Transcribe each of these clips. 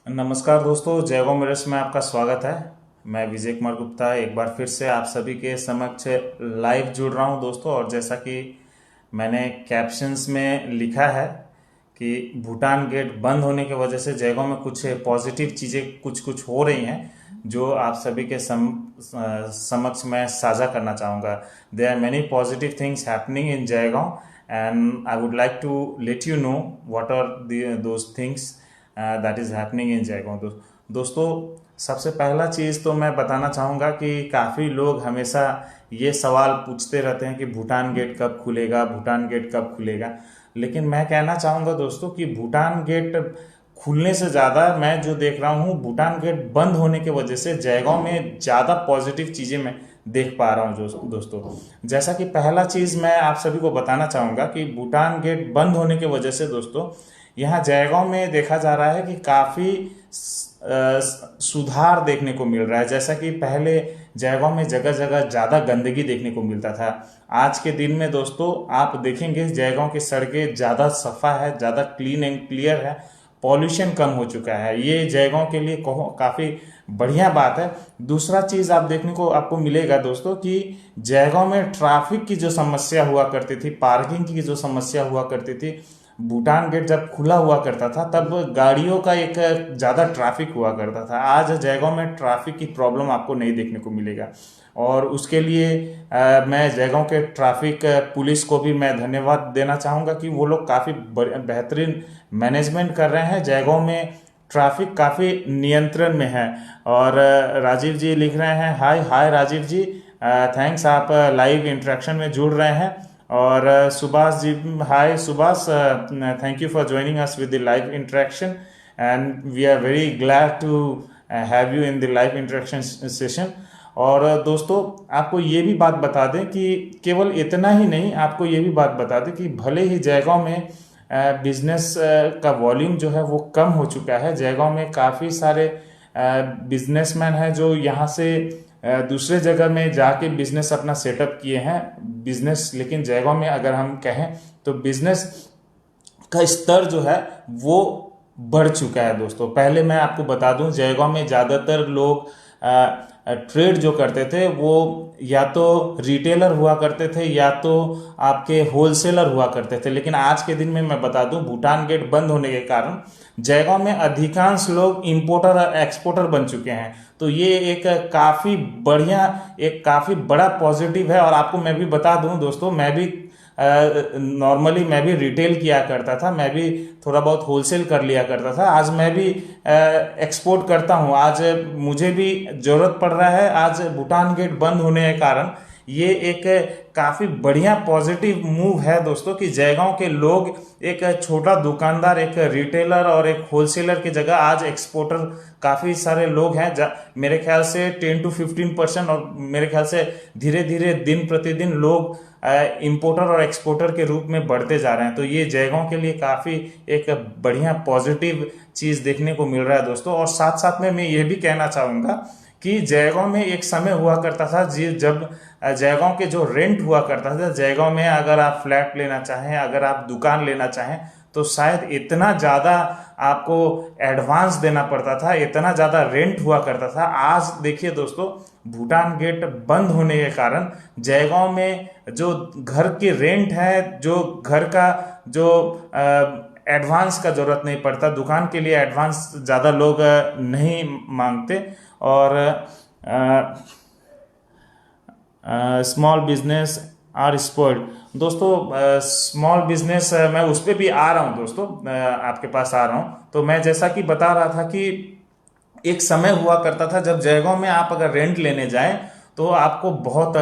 नमस्कार दोस्तों, जयगो मिरर्स में आपका स्वागत है। मैं विजय कुमार गुप्ता एक बार फिर से आप सभी के समक्ष लाइव जुड़ रहा हूं दोस्तों। और जैसा कि मैंने कैप्शंस में लिखा है कि भूटान गेट बंद होने की वजह से जयगो में कुछ पॉजिटिव चीज़ें कुछ कुछ हो रही हैं जो आप सभी के समक्ष मैं साझा करना चाहूँगा। There are many positive things happening in Jaigaon and I would like to let you know what are those things that is happening in Jaigaon. दोस्तों, सबसे पहला चीज़ तो मैं बताना चाहूँगा कि काफ़ी लोग हमेशा ये सवाल पूछते रहते हैं कि भूटान गेट कब खुलेगा, भूटान गेट कब खुलेगा। लेकिन मैं कहना चाहूँगा दोस्तों कि भूटान गेट खुलने से ज़्यादा मैं जो देख रहा हूँ, भूटान गेट बंद होने की वजह से जयगांव में ज़्यादा पॉजिटिव चीज़ें मैं देख पा रहा हूँ दोस्तों। जैसा कि पहला चीज़ मैं आप सभी को बताना चाहूँगा कि भूटान गेट बंद होने की वजह से दोस्तों यहाँ जयगांव में देखा जा रहा है कि काफ़ी सुधार देखने को मिल रहा है। जैसा कि पहले जयगांव में जगह जगह ज़्यादा गंदगी देखने को मिलता था, आज के दिन में दोस्तों आप देखेंगे जयगांव की सड़कें ज़्यादा सफा है, ज़्यादा क्लीन एंड क्लियर है, पॉल्यूशन कम हो चुका है। ये जयगांव के लिए काफ़ी बढ़िया बात है। दूसरा चीज़ आप देखने को आपको मिलेगा दोस्तों कि जयगांव में ट्रैफिक की जो समस्या हुआ करती थी, पार्किंग की जो समस्या हुआ करती थी, भूटान गेट जब खुला हुआ करता था तब गाड़ियों का एक ज़्यादा ट्रैफिक हुआ करता था। आज जयगांव में ट्रैफिक की प्रॉब्लम आपको नहीं देखने को मिलेगा। और उसके लिए मैं जयगांव के ट्रैफिक पुलिस को भी मैं धन्यवाद देना चाहूँगा कि वो लोग काफ़ी बेहतरीन मैनेजमेंट कर रहे हैं। जयगांव में ट्रैफिक काफ़ी नियंत्रण में है। और राजीव जी लिख रहे हैं, hi hi Rajiv ji, thanks, आप लाइव इंटरेक्शन में जुड़ रहे हैं। और Subhash ji, hi Subhash, thank you for joining us with the live interaction and we are very glad to have you in the live interaction session. और दोस्तों आपको ये भी बात बता दें कि केवल इतना ही नहीं, आपको ये भी बात बता दें कि भले ही जयगांव में बिजनेस का वॉल्यूम जो है वो कम हो चुका है, जयगांव में काफ़ी सारे बिजनेसमैन हैं जो यहाँ से दूसरे जगह में जाके बिजनेस अपना सेटअप किए हैं बिजनेस। लेकिन जयगांव में अगर हम कहें तो बिजनेस का स्तर जो है वो बढ़ चुका है दोस्तों। पहले मैं आपको बता दूं, जयगांव में ज़्यादातर लोग ट्रेड जो करते थे वो या तो रिटेलर हुआ करते थे या तो आपके होलसेलर हुआ करते थे। लेकिन आज के दिन में मैं बता दूं, भूटान गेट बंद होने के कारण जयगांव में अधिकांश लोग इंपोर्टर और एक्सपोर्टर बन चुके हैं। तो ये एक काफ़ी बढ़िया, एक काफ़ी बड़ा पॉजिटिव है। और आपको मैं भी बता दूं दोस्तों, मैं भी नॉर्मली मैं भी रिटेल किया करता था, मैं भी थोड़ा बहुत होलसेल कर लिया करता था। आज मैं भी एक्सपोर्ट करता हूँ। आज मुझे भी ज़रूरत पड़ रहा है। आज भूटान गेट बंद होने के कारण ये एक काफ़ी बढ़िया पॉजिटिव मूव है दोस्तों कि जयगांव के लोग, एक छोटा दुकानदार, एक रिटेलर और एक होलसेलर की जगह आज एक्सपोर्टर काफ़ी सारे लोग हैं। मेरे ख्याल से 10 to 15%, और मेरे ख्याल से धीरे धीरे दिन प्रतिदिन लोग इंपोर्टर और एक्सपोर्टर के रूप में बढ़ते जा रहे हैं। तो ये जयगांव के लिए काफ़ी एक बढ़िया पॉजिटिव चीज़ देखने को मिल रहा है दोस्तों। और साथ साथ में मैं ये भी कहना चाहूँगा कि जयगांव में एक समय हुआ करता था जब जयगांव के जो रेंट हुआ करता था, जयगांव में अगर आप फ्लैट लेना चाहें, अगर आप दुकान लेना चाहें, तो शायद इतना ज़्यादा आपको एडवांस देना पड़ता था, इतना ज़्यादा रेंट हुआ करता था। आज देखिए दोस्तों, भूटान गेट बंद होने के कारण जयगांव में जो घर की रेंट है, जो घर का जो एडवांस का ज़रूरत नहीं पड़ता, दुकान के लिए एडवांस ज़्यादा लोग नहीं मांगते। और स्मॉल बिजनेस आर स्पॉइल्ड दोस्तों, स्मॉल बिजनेस मैं उस पर भी आ रहा हूँ दोस्तों, आपके पास आ रहा हूँ। तो मैं जैसा कि बता रहा था कि एक समय हुआ करता था जब जयगांव में आप अगर रेंट लेने जाएं तो आपको बहुत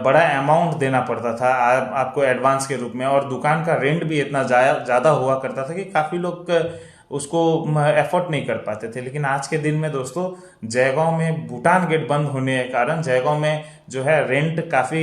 बड़ा अमाउंट देना पड़ता था आपको एडवांस के रूप में। और दुकान का रेंट भी इतना ज़्यादा हुआ करता था कि काफ़ी लोग उसको एफर्ट नहीं कर पाते थे। लेकिन आज के दिन में दोस्तों, जयगांव में भूटान गेट बंद होने के कारण जयगांव में जो है रेंट काफ़ी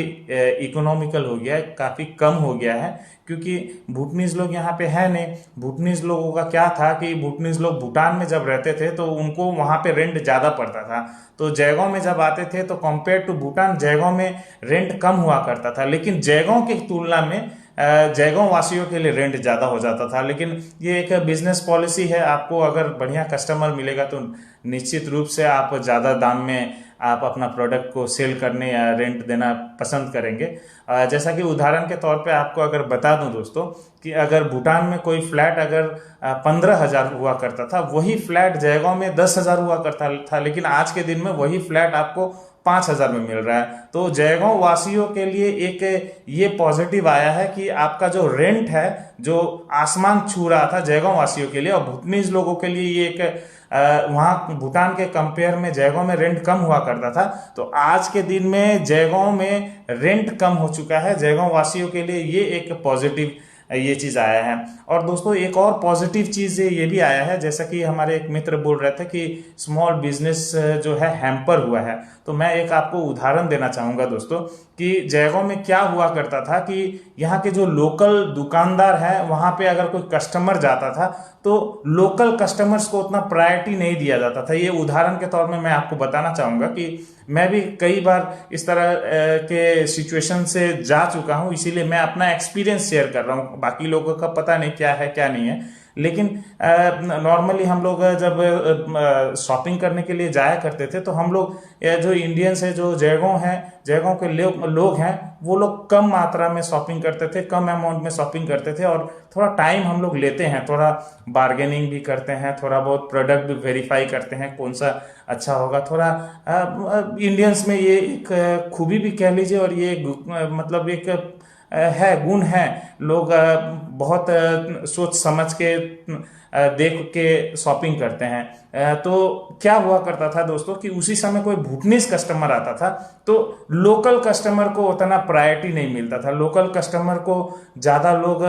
इकोनॉमिकल हो गया है, काफ़ी कम हो गया है। क्योंकि भूटनीज लोग यहाँ पे है नहीं। भूटनीज लोगों का क्या था कि भूटनीज लोग भूटान में जब रहते थे तो उनको वहाँ पे रेंट ज़्यादा पड़ता था। तो जयगांव में जब आते थे तो कंपेयर टू भूटान जयगांव में रेंट कम हुआ करता था। लेकिन जयगांव की तुलना में जयगांव वासियों के लिए रेंट ज़्यादा हो जाता था। लेकिन ये एक बिजनेस पॉलिसी है, आपको अगर बढ़िया कस्टमर मिलेगा तो निश्चित रूप से आप ज़्यादा दाम में आप अपना प्रोडक्ट को सेल करने या रेंट देना पसंद करेंगे। जैसा कि उदाहरण के तौर पे आपको अगर बता दूं दोस्तों कि अगर भूटान में कोई फ्लैट अगर 15,000 हुआ करता था, वही फ्लैट जयगांव में 10,000 हुआ करता था, लेकिन आज के दिन में वही फ्लैट आपको 5,000 में मिल रहा है। तो जयगांव वासियों के लिए एक ये पॉजिटिव आया है कि आपका जो रेंट है जो आसमान छू रहा था जयगांव वासियों के लिए, और भूटनीज लोगों के लिए ये एक वहाँ भूटान के कंपेयर में जयगांव में रेंट कम हुआ करता था, तो आज के दिन में जयगांव में रेंट कम हो चुका है। जयगांव वासियों के लिए ये एक पॉजिटिव ये चीज़ आया है। और दोस्तों एक और पॉजिटिव चीज़ ये भी आया है, जैसा कि हमारे एक मित्र बोल रहे थे कि स्मॉल बिजनेस जो है हैम्पर हुआ है, तो मैं एक आपको उदाहरण देना चाहूँगा दोस्तों कि जयगांव में क्या हुआ करता था कि यहाँ के जो लोकल दुकानदार हैं वहाँ पे अगर कोई कस्टमर जाता था तो लोकल कस्टमर्स को उतना प्रायोरिटी नहीं दिया जाता था। ये उदाहरण के तौर में मैं आपको बताना चाहूँगा कि मैं भी कई बार इस तरह के सिचुएशन से जा चुका हूँ, इसीलिए मैं अपना एक्सपीरियंस शेयर कर रहा हूँ। बाकी लोगों का पता नहीं क्या है क्या नहीं है, लेकिन नॉर्मली हम लोग जब शॉपिंग करने के लिए जाया करते थे तो हम लोग जो इंडियंस है जो जयगांव के लोग हैं वो लोग कम मात्रा में शॉपिंग करते थे, कम अमाउंट में शॉपिंग करते थे, और थोड़ा टाइम हम लोग लेते हैं, थोड़ा बार्गेनिंग भी करते हैं, थोड़ा बहुत प्रोडक्ट भी वेरीफाई करते हैं कौन सा अच्छा होगा। थोड़ा इंडियंस में ये एक खूबी भी कह लीजिए, और ये मतलब एक है गुण है, लोग बहुत सोच समझ के देख के शॉपिंग करते हैं। तो क्या हुआ करता था दोस्तों कि उसी समय कोई भूटनीज कस्टमर आता था तो लोकल कस्टमर को उतना प्रायोरिटी नहीं मिलता था, लोकल कस्टमर को ज़्यादा लोग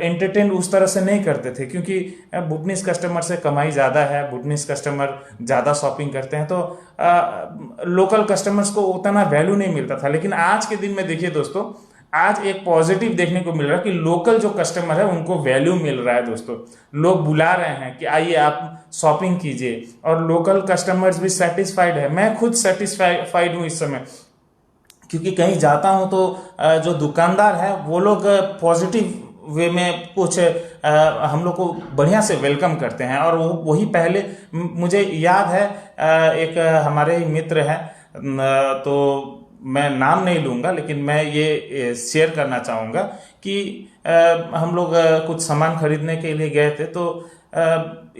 एंटरटेन उस तरह से नहीं करते थे, क्योंकि भूटनीज कस्टमर से कमाई ज़्यादा है, भूटनीज कस्टमर ज़्यादा शॉपिंग करते हैं, तो लोकल कस्टमर्स को उतना वैल्यू नहीं मिलता था। लेकिन आज के दिन में देखिए दोस्तों, आज एक पॉजिटिव देखने को मिल रहा है कि लोकल जो कस्टमर है उनको वैल्यू मिल रहा है दोस्तों, लोग बुला रहे हैं कि आइए आप शॉपिंग कीजिए, और लोकल कस्टमर्स भी सेटिस्फाइड है। मैं खुद सेटिस्फाइड हूँ इस समय, क्योंकि कहीं जाता हूँ तो जो दुकानदार है वो लोग पॉजिटिव वे में कुछ हम लोग को बढ़िया से वेलकम करते हैं। और वो वही पहले मुझे याद है एक हमारे ही मित्र हैं, तो मैं नाम नहीं लूँगा, लेकिन मैं ये शेयर करना चाहूँगा कि हम लोग कुछ सामान खरीदने के लिए गए थे, तो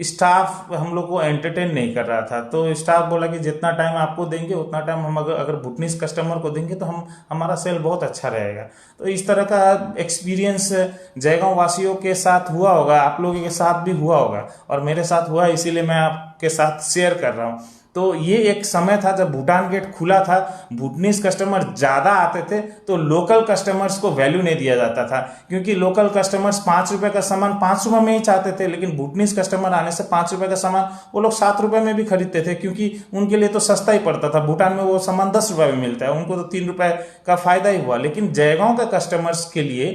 स्टाफ हम लोग को एंटरटेन नहीं कर रहा था। तो स्टाफ बोला कि जितना टाइम आपको देंगे उतना टाइम हम अगर भूटनीज कस्टमर को देंगे तो हमारा सेल बहुत अच्छा रहेगा। तो इस तरह का एक्सपीरियंस जयगांव वासियों के साथ हुआ होगा, आप लोगों के साथ भी हुआ होगा, और मेरे साथ हुआ, इसीलिए मैं आपके साथ शेयर कर रहा हूँ। तो ये एक समय था जब भूटान गेट खुला था, भूटनीज कस्टमर ज़्यादा आते थे, तो लोकल कस्टमर्स को वैल्यू नहीं दिया जाता था, क्योंकि लोकल कस्टमर्स 5 रुपए का सामान 5 रुपए में ही चाहते थे। लेकिन भूटनीज कस्टमर आने से 5 रुपए का सामान वो लोग 7 रुपए में भी खरीदते थे, क्योंकि उनके लिए तो सस्ता ही पड़ता था। भूटान में वो सामान 10 रुपए में मिलता है, उनको तो 3 रुपए का फायदा ही हुआ। लेकिन जयगांव के कस्टमर्स के लिए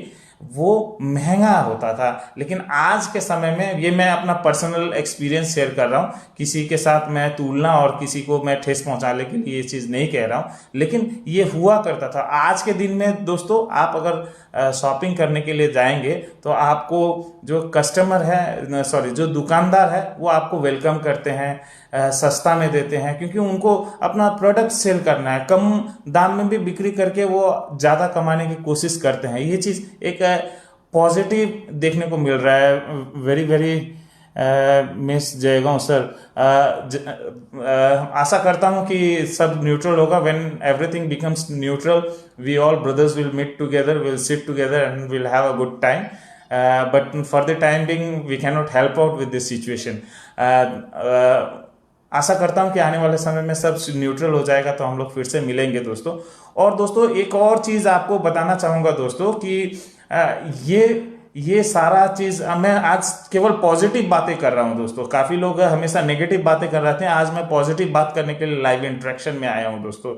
वो महंगा होता था। लेकिन आज के समय में, ये मैं अपना पर्सनल एक्सपीरियंस शेयर कर रहा हूँ, किसी के साथ मैं तुलना और किसी को मैं ठेस पहुंचाने के लिए ये चीज़ नहीं कह रहा हूँ, लेकिन ये हुआ करता था। आज के दिन में दोस्तों आप अगर शॉपिंग करने के लिए जाएंगे तो आपको जो कस्टमर है, जो दुकानदार है, वो आपको वेलकम करते हैं, सस्ता में देते हैं, क्योंकि उनको अपना प्रोडक्ट सेल करना है, कम दाम में भी बिक्री करके वो ज़्यादा कमाने की कोशिश करते हैं। ये चीज़ एक पॉजिटिव देखने को मिल रहा है। Very very miss Jaigaon sir. आशा करता हूँ कि सब न्यूट्रल होगा। When everything becomes neutral, we all brothers will meet together, will sit together and will have a good time. But for the time being we can not help out with this situation. आशा करता हूँ कि आने वाले समय में सब neutral हो जाएगा, तो हम लोग फिर से मिलेंगे दोस्तों। और दोस्तों एक और चीज़ आपको बताना चाहूँगा दोस्तों कि ये सारा चीज़ मैं आज केवल पॉजिटिव बातें कर रहा हूँ दोस्तों। काफ़ी लोग हमेशा नेगेटिव बातें कर रहे थे, आज मैं पॉजिटिव बात करने के लिए लाइव इंटरेक्शन में आया हूँ दोस्तों।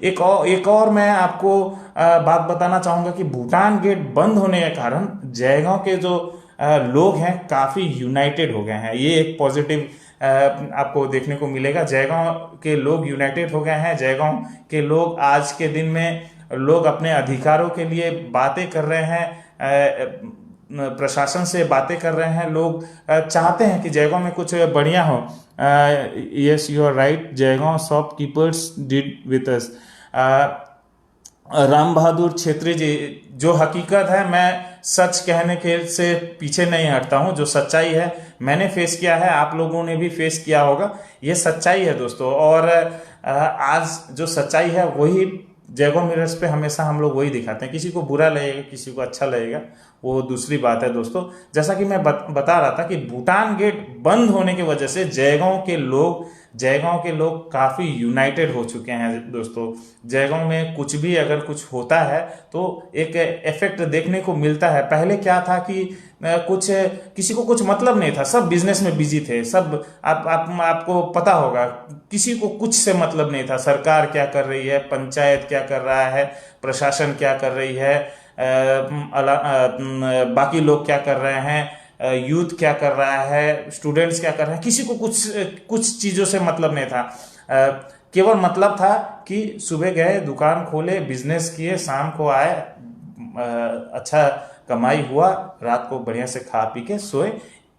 एक और मैं आपको बात बताना चाहूँगा कि भूटान गेट बंद होने के कारण जयगांव के जो लोग हैं काफ़ी यूनाइटेड हो गए हैं। ये एक पॉजिटिव आपको देखने को मिलेगा। जयगांव के लोग यूनाइटेड हो गए हैं। जयगांव के लोग आज के दिन में लोग अपने अधिकारों के लिए बातें कर रहे हैं, प्रशासन से बातें कर रहे हैं, लोग चाहते हैं कि जयगांव में कुछ बढ़िया हो। Yes you are right, Jaigaon shopkeepers did with us. Ram Bahadur Chhetri ji, जो हकीकत है मैं सच कहने के से पीछे नहीं हटता हूं। जो सच्चाई है मैंने फेस किया है, आप लोगों ने भी फेस किया होगा, ये सच्चाई है दोस्तों। और आज जो सच्चाई है वही जयगांव मिरर्स पे हमेशा हम लोग वही दिखाते हैं। किसी को बुरा लगेगा, किसी को अच्छा लगेगा, वो दूसरी बात है दोस्तों। जैसा कि मैं बता रहा था कि भूटान गेट बंद होने की वजह से जयगांव के लोग काफी यूनाइटेड हो चुके हैं दोस्तों। जयगांव में कुछ भी अगर कुछ होता है तो एक इफेक्ट देखने को मिलता है। पहले क्या था कि कुछ किसी को कुछ मतलब नहीं था, सब बिजनेस में बिजी थे, सब आपको पता होगा, किसी को कुछ से मतलब नहीं था। सरकार क्या कर रही है, पंचायत क्या कर रहा है, प्रशासन क्या कर रही है, बाकी लोग क्या कर रहे हैं, यूथ क्या कर रहा है, स्टूडेंट्स क्या कर रहे हैं, किसी को कुछ चीजों से मतलब नहीं था। केवल मतलब था कि सुबह गए, दुकान खोले, बिजनेस किए, शाम को आए, अच्छा कमाई हुआ, रात को बढ़िया से खा पी के सोए।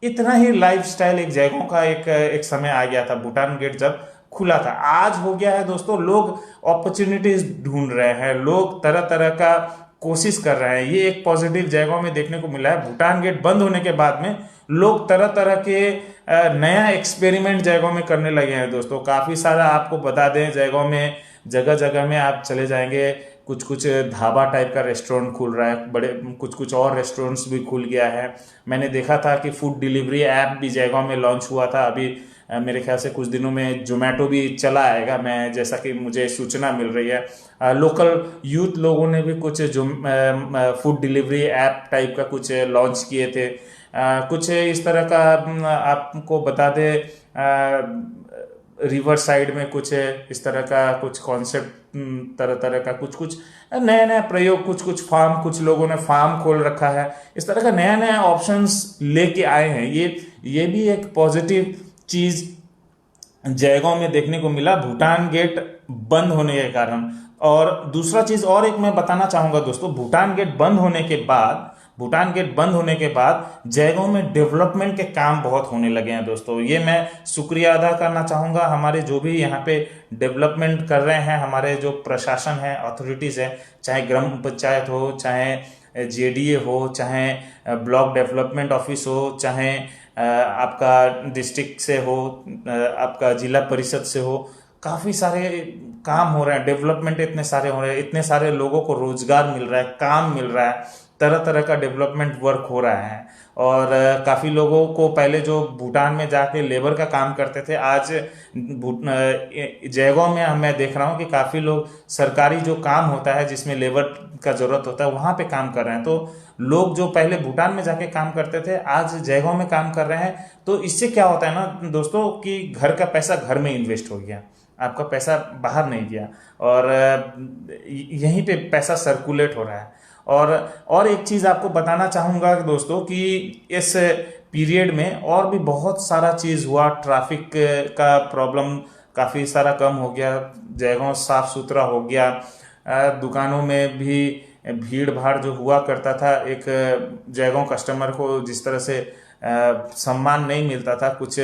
इतना ही लाइफस्टाइल एक जयगांव का एक समय आ गया था भूटान गेट जब खुला था। आज हो गया है दोस्तों, लोग अपॉर्चुनिटीज ढूंढ रहे हैं, लोग तरह तरह का कोशिश कर रहे हैं। ये एक पॉजिटिव जयगांव में देखने को मिला है। भूटान गेट बंद होने के बाद में लोग तरह तरह के नया एक्सपेरिमेंट जयगांव में करने लगे हैं दोस्तों। काफी सारा आपको बता दें, जयगांव में जगह जगह में आप चले जाएंगे, कुछ कुछ ढाबा टाइप का रेस्टोरेंट खुल रहा है, बड़े कुछ और रेस्टोरेंट्स भी खुल गया है। मैंने देखा था कि फूड डिलीवरी ऐप भी जयगांव में लॉन्च हुआ था। अभी मेरे ख्याल से कुछ दिनों में जोमेटो भी चला आएगा, मैं जैसा कि मुझे सूचना मिल रही है। लोकल यूथ लोगों ने भी कुछ जो फूड डिलीवरी ऐप टाइप का कुछ लॉन्च किए थे। कुछ इस तरह का आपको बता दे, रिवर साइड में कुछ इस तरह का कुछ कॉन्सेप्ट, तरह तरह का कुछ नया नया प्रयोग, कुछ फार्म, कुछ लोगों ने फार्म खोल रखा है। इस तरह का नया नया ऑप्शंस लेके आए हैं। ये भी एक पॉजिटिव चीज जयगांव में देखने को मिला भूटान गेट बंद होने के कारण। और दूसरा चीज और एक मैं बताना चाहूंगा दोस्तों, भूटान गेट बंद होने के बाद जयगांव में डेवलपमेंट के काम बहुत होने लगे हैं दोस्तों। ये मैं शुक्रिया अदा करना चाहूंगा हमारे जो भी यहाँ पे डेवलपमेंट कर रहे हैं, हमारे जो प्रशासन है, अथॉरिटीज है, चाहे ग्राम पंचायत हो, चाहे जेडीए हो, चाहे ब्लॉक डेवलपमेंट ऑफिस हो, चाहे आपका डिस्ट्रिक्ट से हो, आपका जिला परिषद से हो, काफी सारे काम हो रहे हैं, डेवलपमेंट इतने सारे हो रहे हैं, इतने सारे लोगों को रोजगार मिल रहा है, काम मिल रहा है, तरह तरह का डेवलपमेंट वर्क हो रहा है। और काफी लोगों को पहले जो भूटान में जाके लेबर का काम करते थे, आज जयगांव में मैं देख रहा हूँ कि काफी लोग सरकारी जो काम होता है जिसमें लेबर का जरूरत होता है वहां पे काम कर रहे हैं। तो लोग जो पहले भूटान में जाके काम करते थे आज जयगांव में काम कर रहे हैं। तो इससे क्या होता है ना दोस्तों कि घर का पैसा घर में इन्वेस्ट हो गया, आपका पैसा बाहर नहीं गया, और यहीं पे पैसा सर्कुलेट हो रहा है। और एक चीज आपको बताना चाहूंगा दोस्तों कि इस पीरियड में और भी बहुत सारा चीज हुआ। ट्रैफिक का प्रॉब्लम काफी सारा कम हो गया, जयगांव साफ सुथरा हो गया, दुकानों में भी भीड़ भाड़ जो हुआ करता था, एक जयगांव कस्टमर को जिस तरह से सम्मान नहीं मिलता था, कुछ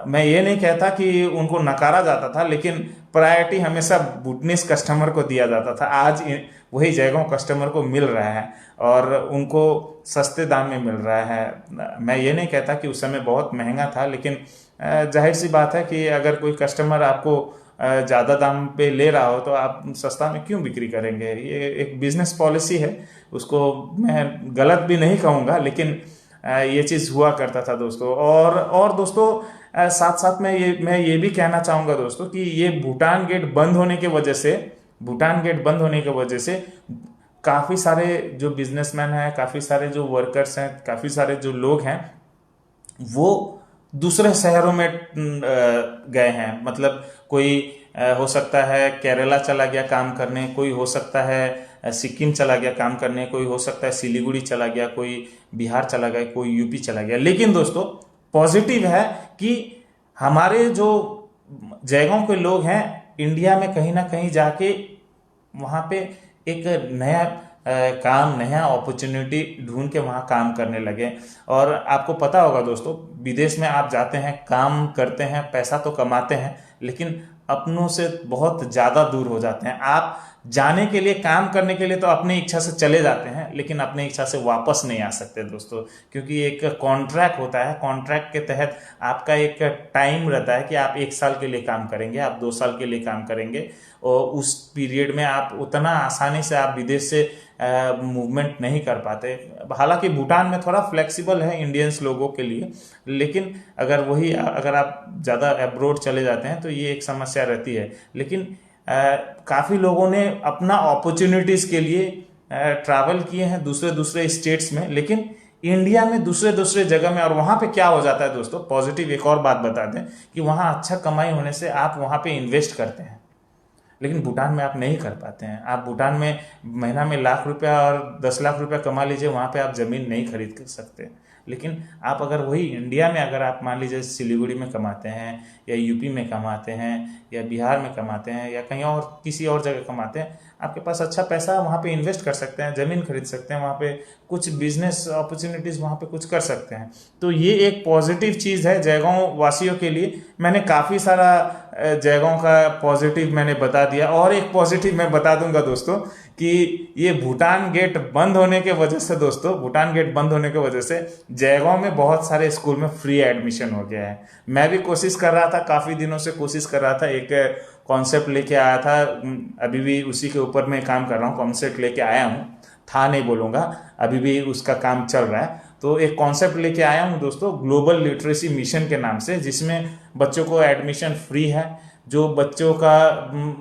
मैं ये नहीं कहता कि उनको नकारा जाता था, लेकिन प्रायोरिटी हमेशा भूटनीस कस्टमर को दिया जाता था। आज वही जयगांव कस्टमर को मिल रहा है और उनको सस्ते दाम में मिल रहा है। मैं ये नहीं कहता कि उस समय बहुत महंगा था, लेकिन जाहिर सी बात है कि अगर कोई कस्टमर आपको ज़्यादा दाम पे ले रहा हो तो आप सस्ता में क्यों बिक्री करेंगे। ये एक बिजनेस पॉलिसी है, उसको मैं गलत भी नहीं कहूँगा, लेकिन ये चीज़ हुआ करता था दोस्तों। और दोस्तों साथ साथ में मैं ये भी कहना चाहूँगा दोस्तों कि ये भूटान गेट बंद होने की वजह से काफ़ी सारे जो बिजनेसमैन हैं, काफ़ी सारे जो वर्कर्स हैं, काफ़ी सारे जो लोग हैं वो दूसरे शहरों में गए हैं। मतलब कोई हो सकता है केरला चला गया काम करने, कोई हो सकता है सिक्किम चला गया काम करने, कोई हो सकता है सिलीगुड़ी चला गया, कोई बिहार चला गया, कोई यूपी चला गया। लेकिन दोस्तों पॉजिटिव है कि हमारे जो जयगांव के लोग हैं इंडिया में कहीं ना कहीं जाके वहाँ पे एक नया काम, नया अपॉर्चुनिटी ढूंढ के वहाँ काम करने लगे। और आपको पता होगा दोस्तों, विदेश में आप जाते हैं, काम करते हैं, पैसा तो कमाते हैं, लेकिन अपनों से बहुत ज़्यादा दूर हो जाते हैं। आप जाने के लिए, काम करने के लिए तो अपनी इच्छा से चले जाते हैं, लेकिन अपनी इच्छा से वापस नहीं आ सकते दोस्तों, क्योंकि एक कॉन्ट्रैक्ट होता है। कॉन्ट्रैक्ट के तहत आपका एक टाइम रहता है कि आप 1 साल के लिए काम करेंगे, आप 2 साल के लिए काम करेंगे, और उस पीरियड में आप उतना आसानी से आप विदेश से मूवमेंट नहीं कर पाते। हालांकि भूटान में थोड़ा फ्लेक्सिबल है इंडियंस लोगों के लिए, लेकिन अगर आप ज़्यादा अब्रोड चले जाते हैं तो ये एक समस्या रहती है। लेकिन काफ़ी लोगों ने अपना अपॉर्चुनिटीज़ के लिए ट्रैवल किए हैं दूसरे दूसरे स्टेट्स में, लेकिन इंडिया में दूसरे दूसरे जगह में। और वहाँ पे क्या हो जाता है दोस्तों, पॉजिटिव एक और बात बता दें कि वहाँ अच्छा कमाई होने से आप वहाँ पे इन्वेस्ट करते हैं, लेकिन भूटान में आप नहीं कर पाते हैं। आप भूटान में महीना में लाख रुपया और 10 लाख रुपया कमा लीजिए, वहाँ पे आप ज़मीन नहीं खरीद सकते। लेकिन आप अगर वही इंडिया में अगर आप मान लीजिए सिलीगुड़ी में कमाते हैं, या यूपी में कमाते हैं, या बिहार में कमाते हैं, या कहीं और किसी और जगह कमाते हैं, आपके पास अच्छा पैसा, वहाँ पे इन्वेस्ट कर सकते हैं, ज़मीन खरीद सकते हैं, वहाँ पे कुछ बिजनेस अपॉर्चुनिटीज़ वहाँ पे कुछ कर सकते हैं। तो ये एक पॉजिटिव चीज़ है जयगांव वासियों के लिए। मैंने काफ़ी सारा जयगांव का पॉजिटिव मैंने बता दिया, और एक पॉजिटिव मैं बता दूंगा दोस्तों कि ये भूटान गेट बंद होने के वजह से, दोस्तों भूटान गेट बंद होने के वजह से जयगांव में बहुत सारे स्कूल में फ्री एडमिशन हो गया है। मैं भी कोशिश कर रहा था, काफ़ी दिनों से कोशिश कर रहा था, एक कॉन्सेप्ट लेके आया था, अभी भी उसी के ऊपर मैं काम कर रहा हूँ, कॉन्सेप्ट लेके आया हूँ, था नहीं बोलूँगा, अभी भी उसका काम चल रहा है। तो एक कॉन्सेप्ट लेके आया हूँ दोस्तों, ग्लोबल लिटरेसी मिशन के नाम से, जिसमें बच्चों को एडमिशन फ्री है। जो बच्चों का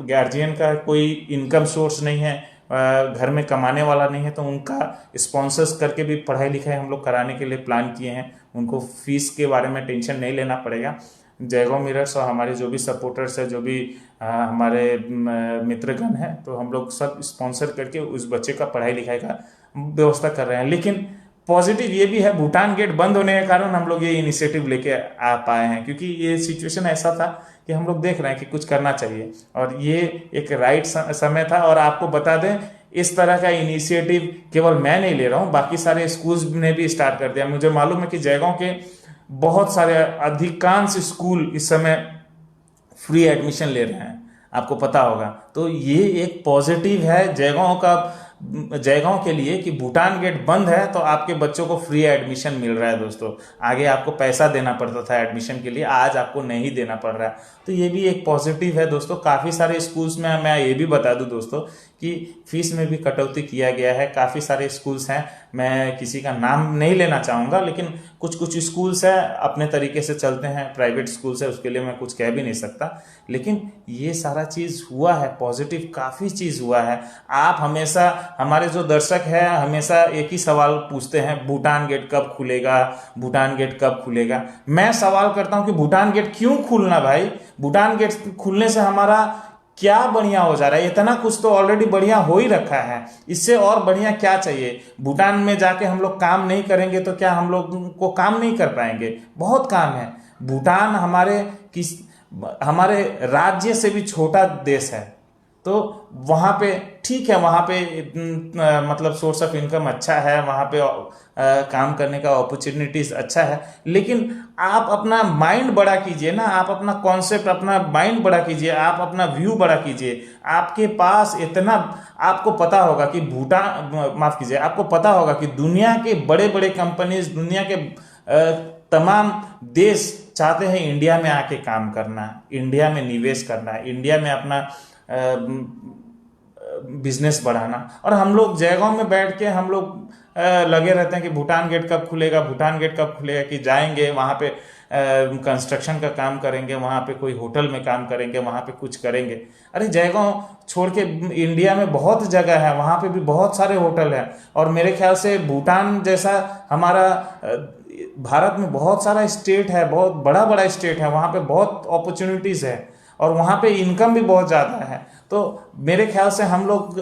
गार्जियन का कोई इनकम सोर्स नहीं है, घर में कमाने वाला नहीं है, तो उनका स्पॉन्सर्स करके भी पढ़ाई लिखाई हम लोग कराने के लिए प्लान किए हैं। उनको फीस के बारे में टेंशन नहीं लेना पड़ेगा। जयगांव मिरर्स और हमारे जो भी सपोर्टर्स है, जो भी हमारे मित्रगण हैं, तो हम लोग सब स्पॉन्सर करके उस बच्चे का पढ़ाई लिखाई का व्यवस्था कर रहे हैं। लेकिन पॉजिटिव ये भी है, भूटान गेट बंद होने के कारण हम लोग ये इनिशिएटिव लेके आ पाए हैं, क्योंकि ये सिचुएशन ऐसा था कि हम लोग देख रहे हैं कि कुछ करना चाहिए, और ये एक राइट समय था। और आपको बता दें, इस तरह का इनिशिएटिव केवल मैं नहीं ले रहा हूँ, बाकी सारे स्कूल्स ने भी स्टार्ट कर दिया। मुझे मालूम है कि जयगांव के बहुत सारे, अधिकांश स्कूल इस समय फ्री एडमिशन ले रहे हैं, आपको पता होगा। तो ये एक पॉजिटिव है जयगांव के लिए कि भूटान गेट बंद है तो आपके बच्चों को फ्री एडमिशन मिल रहा है दोस्तों। आगे आपको पैसा देना पड़ता था एडमिशन के लिए, आज आपको नहीं देना पड़ रहा है। तो ये भी एक पॉजिटिव है दोस्तों। काफ़ी सारे स्कूल्स में मैं ये भी बता दूं दोस्तों कि फीस में भी कटौती किया गया है। काफ़ी सारे स्कूल्स हैं, मैं किसी का नाम नहीं लेना चाहूँगा, लेकिन कुछ कुछ स्कूल्स हैं अपने तरीके से चलते हैं, प्राइवेट स्कूल्स है, उसके लिए मैं कुछ कह भी नहीं सकता। लेकिन ये सारा चीज़ हुआ है, पॉजिटिव काफ़ी चीज़ हुआ है। आप हमेशा, हमारे जो दर्शक हैं, हमेशा एक ही सवाल पूछते हैं, भूटान गेट कब खुलेगा, भूटान गेट कब खुलेगा। मैं सवाल करता हूं कि भूटान गेट क्यों खुलना भाई? भूटान गेट खुलने से हमारा क्या बढ़िया हो जा रहा है? इतना कुछ तो ऑलरेडी बढ़िया हो ही रखा है, इससे और बढ़िया क्या चाहिए? भूटान में जाके हम लोग काम नहीं करेंगे तो क्या हम लोग को काम नहीं कर पाएंगे? बहुत काम है। भूटान हमारे राज्य से भी छोटा देश है, तो वहाँ पे ठीक है, वहाँ पे मतलब सोर्स ऑफ इनकम अच्छा है, वहाँ पे काम करने का अपॉर्चुनिटीज अच्छा है। लेकिन आप अपना माइंड बड़ा कीजिए ना, आप अपना कॉन्सेप्ट, अपना माइंड बड़ा कीजिए, आप अपना व्यू बड़ा कीजिए। आपके पास इतना, आपको पता होगा कि माफ कीजिए, आपको पता होगा कि दुनिया के बड़े बड़े कंपनीज, दुनिया के तमाम देश चाहते हैं इंडिया में आके काम करना, इंडिया में निवेश करना, इंडिया में अपना बिजनेस बढ़ाना। और हम लोग जयगांव में बैठ के हम लोग लगे रहते हैं कि भूटान गेट कब खुलेगा, भूटान गेट कब खुलेगा, कि जाएंगे वहाँ पे कंस्ट्रक्शन का काम करेंगे, वहाँ पे कोई होटल में काम करेंगे, वहाँ पे कुछ करेंगे। अरे जयगांव छोड़ के इंडिया में बहुत जगह है, वहाँ पे भी बहुत सारे होटल हैं। और मेरे ख्याल से भूटान जैसा हमारा भारत में बहुत सारा स्टेट है, बहुत बड़ा बड़ा स्टेट है, वहाँ पे बहुत अपॉर्चुनिटीज़ है, और वहाँ पे इनकम भी बहुत ज़्यादा है। तो मेरे ख्याल से हम लोग,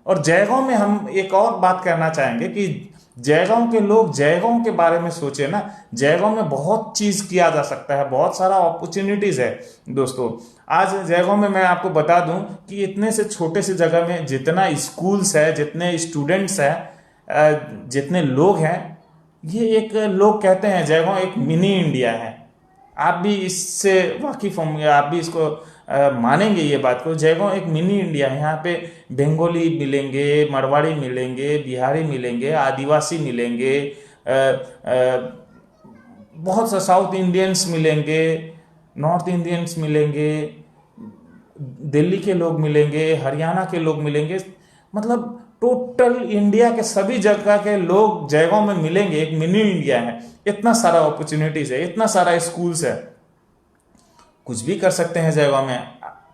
और जयगांव में हम एक और बात करना चाहेंगे कि जयगांव के लोग जयगांव के बारे में सोचे ना, जयगांव में बहुत चीज किया जा सकता है, बहुत सारा अपॉर्चुनिटीज है दोस्तों। आज जयगांव में मैं आपको बता दूं कि इतने से छोटे से जगह में जितना स्कूल्स है, जितने स्टूडेंट्स हैं, जितने लोग हैं, ये एक, लोग कहते हैं जयगांव एक मिनी इंडिया है। आप भी इससे वाकिफ होंगे, आप भी इसको मानेंगे ये बात को। जयगांव एक मिनी इंडिया है। यहाँ पे बंगाली मिलेंगे, मारवाड़ी मिलेंगे, बिहारी मिलेंगे, आदिवासी मिलेंगे, बहुत से साउथ इंडियंस मिलेंगे, नॉर्थ इंडियंस मिलेंगे, दिल्ली के लोग मिलेंगे, हरियाणा के लोग मिलेंगे, मतलब टोटल इंडिया के सभी जगह के लोग जयगांव में मिलेंगे। एक मिनी इंडिया है, इतना सारा अपॉर्चुनिटीज है, इतना सारा स्कूल्स है, कुछ भी कर सकते हैं जयगांव में।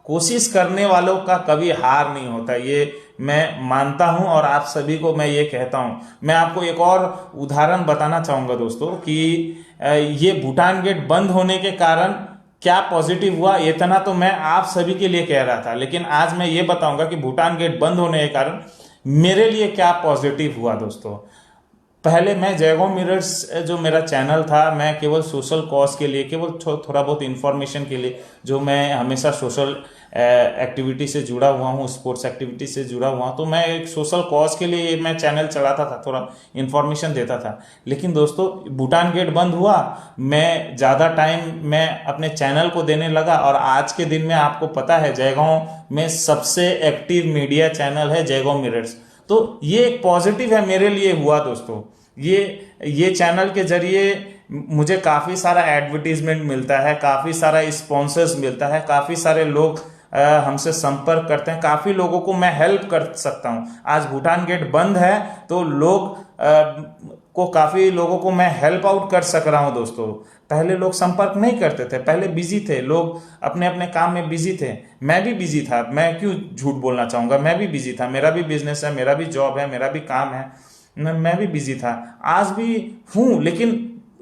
कोशिश करने वालों का कभी हार नहीं होता, ये मैं मानता हूं और आप सभी को मैं ये कहता हूं। मैं आपको एक और उदाहरण बताना चाहूंगा दोस्तों कि ये भूटान गेट बंद होने के कारण क्या पॉजिटिव हुआ, इतना तो मैं आप सभी के लिए कह रहा था, लेकिन आज मैं ये बताऊंगा कि भूटान गेट बंद होने के कारण मेरे लिए क्या पॉजिटिव हुआ दोस्तों। पहले मैं जयगांव मिरर्स जो मेरा चैनल था, मैं केवल सोशल कॉज के लिए, केवल थोड़ा बहुत इन्फॉर्मेशन के लिए, जो मैं हमेशा सोशल एक्टिविटी से जुड़ा हुआ हूँ, स्पोर्ट्स एक्टिविटी से जुड़ा हुआ हूँ, तो मैं एक सोशल कॉज के लिए मैं चैनल चलाता था, थोड़ा इन्फॉर्मेशन देता था। लेकिन दोस्तों भूटान गेट बंद हुआ, मैं ज़्यादा टाइम मैं अपने चैनल को देने लगा, और आज के दिन में आपको पता है जयगांव में सबसे एक्टिव मीडिया चैनल है जयगांव मिरर्स। तो ये एक पॉजिटिव है मेरे लिए हुआ दोस्तों। ये चैनल के जरिए मुझे काफ़ी सारा एडवर्टीजमेंट मिलता है, काफ़ी सारा स्पॉन्सर्स मिलता है, काफ़ी सारे लोग हमसे संपर्क करते हैं, काफ़ी लोगों को मैं हेल्प कर सकता हूं। आज भूटान गेट बंद है तो काफ़ी लोगों को मैं हेल्प आउट कर सक रहा हूं दोस्तों। पहले लोग संपर्क नहीं करते थे, पहले बिजी थे, लोग अपने अपने काम में बिजी थे, मैं भी बिजी था, मैं क्यों झूठ बोलना चाहूँगा, मैं भी बिजी था, मेरा भी बिजनेस है, मेरा भी जॉब है, मेरा भी काम है, मैं भी बिजी था, आज भी हूँ, लेकिन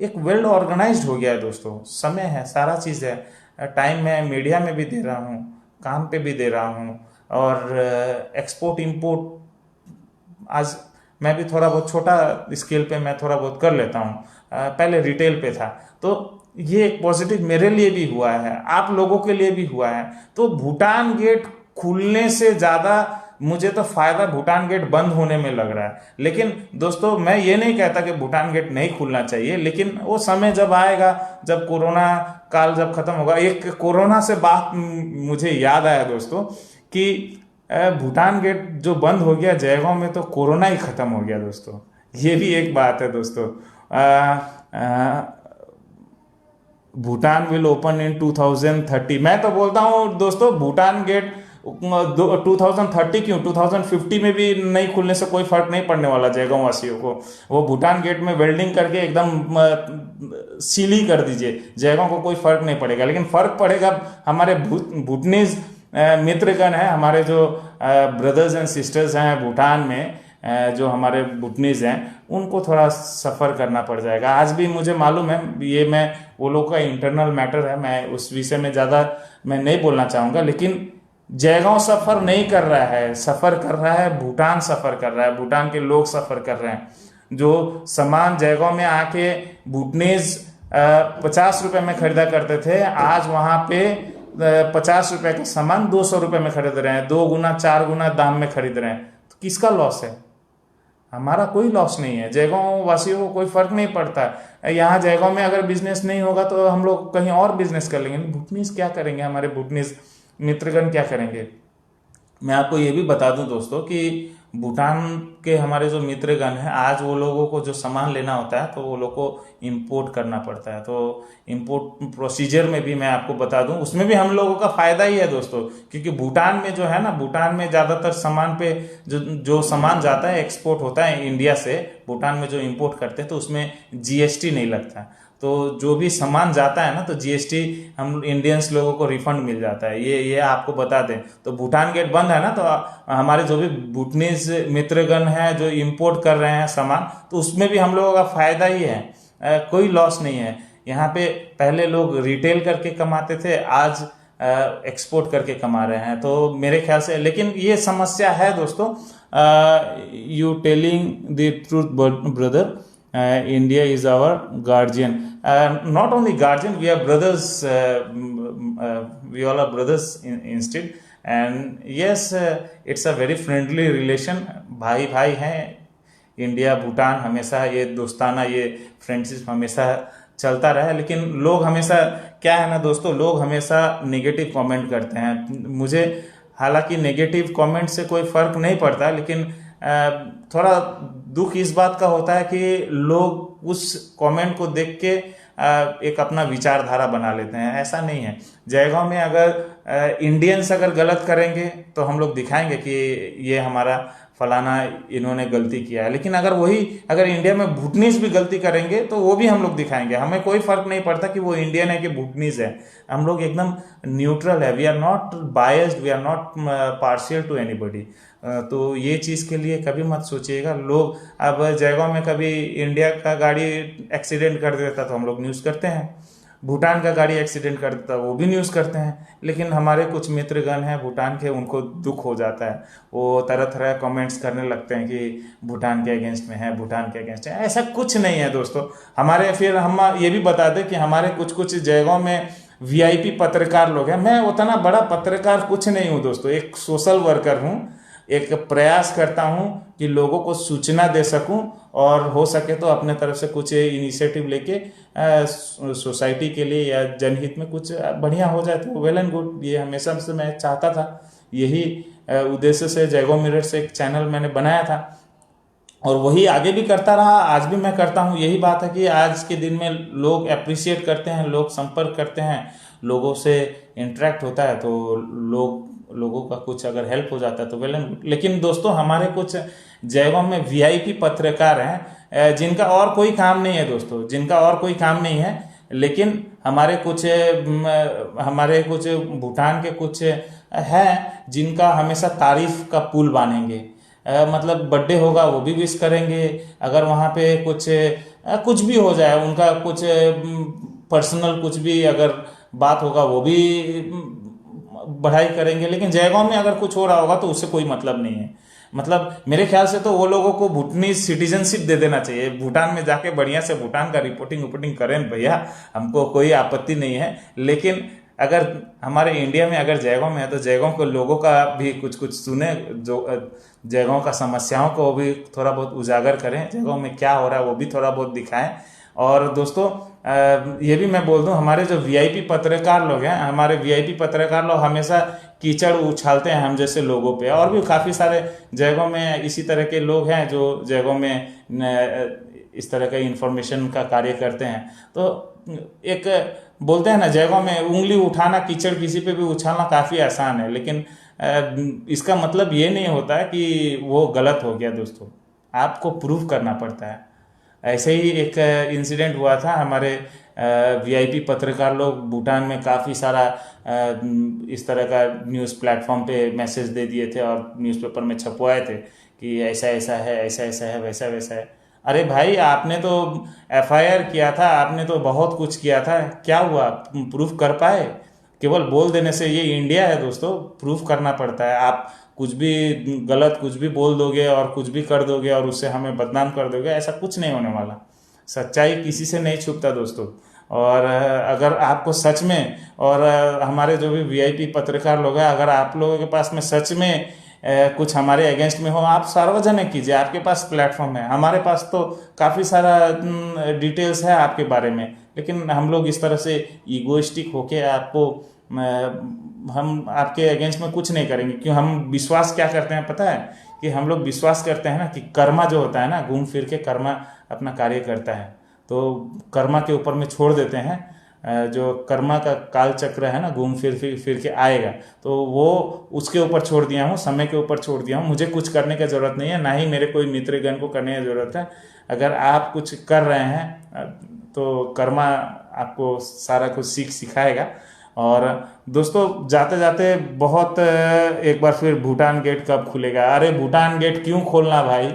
एक वेल ऑर्गेनाइज्ड हो गया है दोस्तों। समय है, सारा चीज़ है, टाइम मैं मीडिया में भी दे रहा हूँ, काम पे भी दे रहा हूँ, और एक्सपोर्ट इंपोर्ट आज मैं भी थोड़ा बहुत छोटा स्केल पे मैं थोड़ा बहुत कर लेता हूँ, पहले रिटेल पे था। तो ये एक पॉजिटिव मेरे लिए भी हुआ है, आप लोगों के लिए भी हुआ है। तो भूटान गेट खुलने से ज़्यादा मुझे तो फायदा भूटान गेट बंद होने में लग रहा है। लेकिन दोस्तों मैं ये नहीं कहता कि भूटान गेट नहीं खुलना चाहिए, लेकिन वो समय जब आएगा, जब कोरोना काल जब खत्म होगा। एक कोरोना से बात मुझे याद आया दोस्तों कि भूटान गेट जो बंद हो गया जयगांव में, तो कोरोना ही खत्म हो गया दोस्तों। ये भी एक बात है दोस्तों। Bhutan will open in 2030। मैं तो बोलता हूँ दोस्तों भूटान गेट 2030 क्यों, 2050 में भी नहीं खुलने से कोई फर्क नहीं पड़ने वाला जयगांव वासियों को। वो भूटान गेट में वेल्डिंग करके एकदम सील ही कर दीजिए, जयगांव को कोई फर्क नहीं पड़ेगा। लेकिन फर्क पड़ेगा हमारे भूटनीज मित्रगण हैं, हमारे जो ब्रदर्स एंड सिस्टर्स हैं भूटान में, जो हमारे भूटनीज हैं, उनको थोड़ा सफ़र करना पड़ जाएगा। आज भी मुझे मालूम है, ये मैं वो लोग का इंटरनल मैटर है, मैं उस विषय में ज़्यादा मैं नहीं बोलना चाहूँगा। लेकिन जयगांव सफ़र नहीं कर रहा है, सफ़र कर रहा है भूटान, सफ़र कर रहा है, भूटान के लोग सफ़र कर रहे हैं। जो सामान जयगांव में आके भूटनीज 50 रुपये में खरीदा करते थे, आज वहाँ पे 50 रुपये का सामान 200 रुपये में खरीद रहे हैं, 2 गुना 4 गुना दाम में खरीद रहे हैं। तो किसका लॉस है? हमारा कोई लॉस नहीं है, जयगांव वासियों को कोई फर्क नहीं पड़ता। यहाँ जयगांव में अगर बिजनेस नहीं होगा तो हम लोग कहीं और बिजनेस कर लेंगे, भूटनीज क्या करेंगे, हमारे भूटनीज मित्रगण क्या करेंगे। मैं आपको ये भी बता दूं दोस्तों कि भूटान के हमारे जो मित्रगण हैं, आज वो लोगों को जो सामान लेना होता है तो वो लोग को इंपोर्ट करना पड़ता है। तो इंपोर्ट प्रोसीजर में भी मैं आपको बता दूं, उसमें भी हम लोगों का फायदा ही है दोस्तों, क्योंकि भूटान में जो है ना, भूटान में ज़्यादातर सामान पे जो सामान जाता है, एक्सपोर्ट होता है इंडिया से, भूटान में जो इंपोर्ट करते हैं तो उसमें जीएसटी नहीं लगता। तो जो भी सामान जाता है ना, तो जीएसटी हम इंडियंस लोगों को रिफंड मिल जाता है। ये आपको बता दें। तो भूटान गेट बंद है ना, तो हमारे जो भी भूटनीज मित्रगण हैं जो इंपोर्ट कर रहे हैं सामान, तो उसमें भी हम लोगों का फायदा ही है, कोई लॉस नहीं है। यहाँ पे पहले लोग रिटेल करके कमाते थे, आज एक्सपोर्ट करके कमा रहे हैं। तो मेरे ख्याल से, लेकिन ये समस्या है दोस्तों। You telling the truth brother, India is our guardian, not only guardian, we are brothers, we all are brothers instead, and yes it's a very friendly relation. भाई भाई हैं, इंडिया भूटान हमेशा ये दोस्ताना, ये फ्रेंडशिप हमेशा चलता रहा है। लेकिन लोग हमेशा, क्या है ना दोस्तों, लोग हमेशा नेगेटिव कमेंट करते हैं। मुझे हालांकि नेगेटिव कमेंट से कोई फर्क नहीं पड़ता, लेकिन थोड़ा दुख इस बात का होता है कि लोग उस कमेंट को देख के एक अपना विचारधारा बना लेते हैं। ऐसा नहीं है। जयगांव में अगर इंडियंस अगर गलत करेंगे तो हम लोग दिखाएंगे कि ये हमारा फलाना इन्होंने गलती किया है, लेकिन अगर इंडिया में भूटनीज भी गलती करेंगे तो वो भी हम लोग दिखाएंगे। हमें कोई फर्क नहीं पड़ता कि वो इंडियन है कि भूटनीज है। हम लोग एकदम न्यूट्रल है। We are not biased, we are not partial to anybody. तो ये चीज़ के लिए कभी मत सोचिएगा। लोग अब जयगांव में कभी इंडिया का गाड़ी एक्सीडेंट कर देता तो हम लोग न्यूज़ करते हैं, भूटान का गाड़ी एक्सीडेंट कर देता वो भी न्यूज़ करते हैं। लेकिन हमारे कुछ मित्रगण हैं भूटान के, उनको दुख हो जाता है, वो तरह तरह कमेंट्स करने लगते हैं कि भूटान के अगेंस्ट में है, भूटान के अगेंस्ट है। ऐसा कुछ नहीं है दोस्तों। हमारे, फिर हम ये भी बता दें कि हमारे कुछ जयगांव में वीआईपी पत्रकार लोग हैं। मैं उतना बड़ा पत्रकार कुछ नहीं हूँ दोस्तों, एक सोशल वर्कर हूँ। एक प्रयास करता हूँ कि लोगों को सूचना दे सकूँ, और हो सके तो अपने तरफ से कुछ इनिशिएटिव लेके सोसाइटी के लिए या जनहित में कुछ बढ़िया हो जाए तो वेल एंड गुड। ये हमेशा से मैं चाहता था, यही उद्देश्य से जयगांव मिरर से एक चैनल मैंने बनाया था, और वही आगे भी करता रहा, आज भी मैं करता हूँ। यही बात है कि आज के दिन में लोग अप्रिशिएट करते हैं, लोग संपर्क करते हैं, लोगों से इंटरेक्ट होता है, तो लोगों का कुछ अगर हेल्प हो जाता है तो वेल एंड गुड। लेकिन दोस्तों हमारे कुछ जयगांव में वीआईपी पत्रकार हैं जिनका और कोई काम नहीं है दोस्तों, जिनका और कोई काम नहीं है। लेकिन हमारे कुछ भूटान के कुछ हैं जिनका हमेशा तारीफ का पुल बांधेंगे। मतलब बर्थडे होगा वो भी विश करेंगे, अगर वहाँ पे कुछ भी हो जाए, उनका कुछ पर्सनल कुछ भी अगर बात होगा वो भी बढ़ाई करेंगे। लेकिन जयगांव में अगर कुछ हो रहा होगा तो उससे कोई मतलब नहीं है। मतलब मेरे ख्याल से तो वो लोगों को भूटानी सिटीजनशिप दे देना चाहिए, भूटान में जाके बढ़िया से भूटान का रिपोर्टिंग करें भैया, हमको कोई आपत्ति नहीं है। लेकिन अगर हमारे इंडिया में अगर जयगांव में है तो जयगांव के लोगों का भी कुछ सुने, जो जयगांव का समस्याओं को भी थोड़ा बहुत उजागर करें, जयगांव में क्या हो रहा है वो भी थोड़ा बहुत दिखाएं। और दोस्तों ये भी मैं बोल दूं, हमारे जो वीआईपी पत्रकार लोग हैं, हमारे वीआईपी पत्रकार लोग हमेशा कीचड़ उछालते हैं हम जैसे लोगों पे। और भी काफ़ी सारे जगहों में इसी तरह के लोग हैं जो जगहों में इस तरह का इंफॉर्मेशन का कार्य करते हैं। तो एक बोलते हैं ना, जगहों में उंगली उठाना, कीचड़ किसी पे भी उछालना काफ़ी आसान है, लेकिन इसका मतलब ये नहीं होता है कि वो गलत हो गया दोस्तों, आपको प्रूव करना पड़ता है। ऐसे ही एक इंसिडेंट हुआ था, हमारे वीआईपी पत्रकार लोग भूटान में काफ़ी सारा इस तरह का न्यूज़ प्लेटफॉर्म पे मैसेज दे दिए थे और न्यूज़पेपर में छपवाए थे कि ऐसा ऐसा है, ऐसा ऐसा है, वैसा वैसा है। अरे भाई, आपने तो एफआईआर किया था, आपने तो बहुत कुछ किया था, क्या हुआ, प्रूफ कर पाए? केवल बोल देने से, ये इंडिया है दोस्तों, प्रूफ करना पड़ता है। आप कुछ भी गलत कुछ भी बोल दोगे और कुछ भी कर दोगे और उससे हमें बदनाम कर दोगे, ऐसा कुछ नहीं होने वाला। सच्चाई किसी से नहीं छुपता दोस्तों। और अगर आपको सच में, और हमारे जो भी वीआईपी पत्रकार लोग हैं, अगर आप लोगों के पास में सच में कुछ हमारे अगेंस्ट में हो, आप सार्वजनिक कीजिए, आपके पास प्लेटफॉर्म है। हमारे पास तो काफ़ी सारा डिटेल्स है आपके बारे में, लेकिन हम लोग इस तरह से ईगोइस्टिक होके आपको, हम आपके अगेंस्ट में कुछ नहीं करेंगे। क्यों? हम विश्वास क्या करते हैं पता है? कि हम लोग विश्वास करते हैं ना कि कर्मा जो होता है ना, घूम फिर के कर्मा अपना कार्य करता है, तो कर्मा के ऊपर में छोड़ देते हैं। जो कर्मा का काल चक्र है ना, घूम फिर के आएगा, तो वो उसके ऊपर छोड़ दिया हूँ, समय के ऊपर छोड़ दिया हूँ। मुझे कुछ करने की ज़रूरत नहीं है, ना ही मेरे कोई मित्रगण को करने की ज़रूरत है। अगर आप कुछ कर रहे हैं तो कर्मा आपको सारा कुछ सिखाएगा। और दोस्तों जाते जाते बहुत, एक बार फिर भूटान गेट कब खुलेगा? अरे भूटान गेट क्यों खोलना भाई,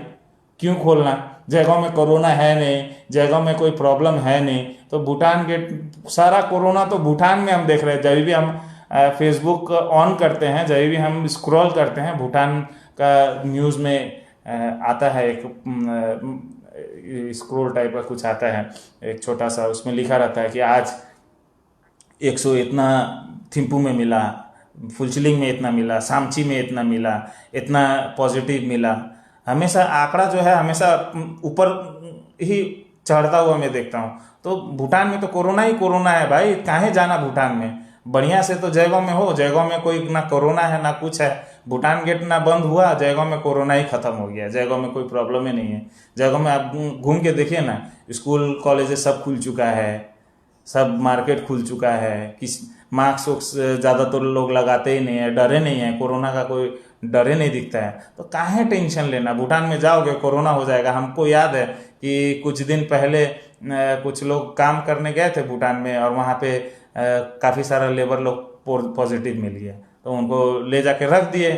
क्यों खोलना? जगहों में कोरोना है नहीं, जगहों में कोई प्रॉब्लम है नहीं, तो भूटान गेट, सारा कोरोना तो भूटान में हम देख रहे हैं। जब भी हम फेसबुक ऑन करते हैं, जब भी हम स्क्रॉल करते हैं, भूटान का न्यूज़ में आता है, एक स्क्रॉल टाइप का कुछ आता है, एक छोटा सा, उसमें लिखा रहता है कि आज 100 इतना थिम्पू में मिला, फुलचिलिंग में इतना मिला, सामची में इतना मिला, इतना पॉजिटिव मिला। हमेशा आंकड़ा जो है हमेशा ऊपर ही चढ़ता हुआ मैं देखता हूँ। तो भूटान में तो कोरोना ही कोरोना है भाई, काहे जाना भूटान में। बढ़िया से तो जयगांव में हो, जयगांव में कोई ना कोरोना है ना कुछ है, भूटान गेट ना बंद हुआ, जयगांव में कोरोना ही खत्म हो गया, जयगांव में कोई प्रॉब्लम ही नहीं है। जयगांव में आप घूम के देखिए ना, स्कूल कॉलेजेस सब खुल चुका है, सब मार्केट खुल चुका है, किस मास्क ज़्यादातर लोग लगाते ही नहीं है, डरे नहीं है, कोरोना का कोई डरे नहीं दिखता है। तो काहे टेंशन लेना, भूटान में जाओगे कोरोना हो जाएगा। हमको याद है कि कुछ दिन पहले कुछ लोग काम करने गए थे भूटान में, और वहाँ पे काफ़ी सारा लेबर लोग पॉजिटिव मिल गया, तो उनको ले जाके रख दिए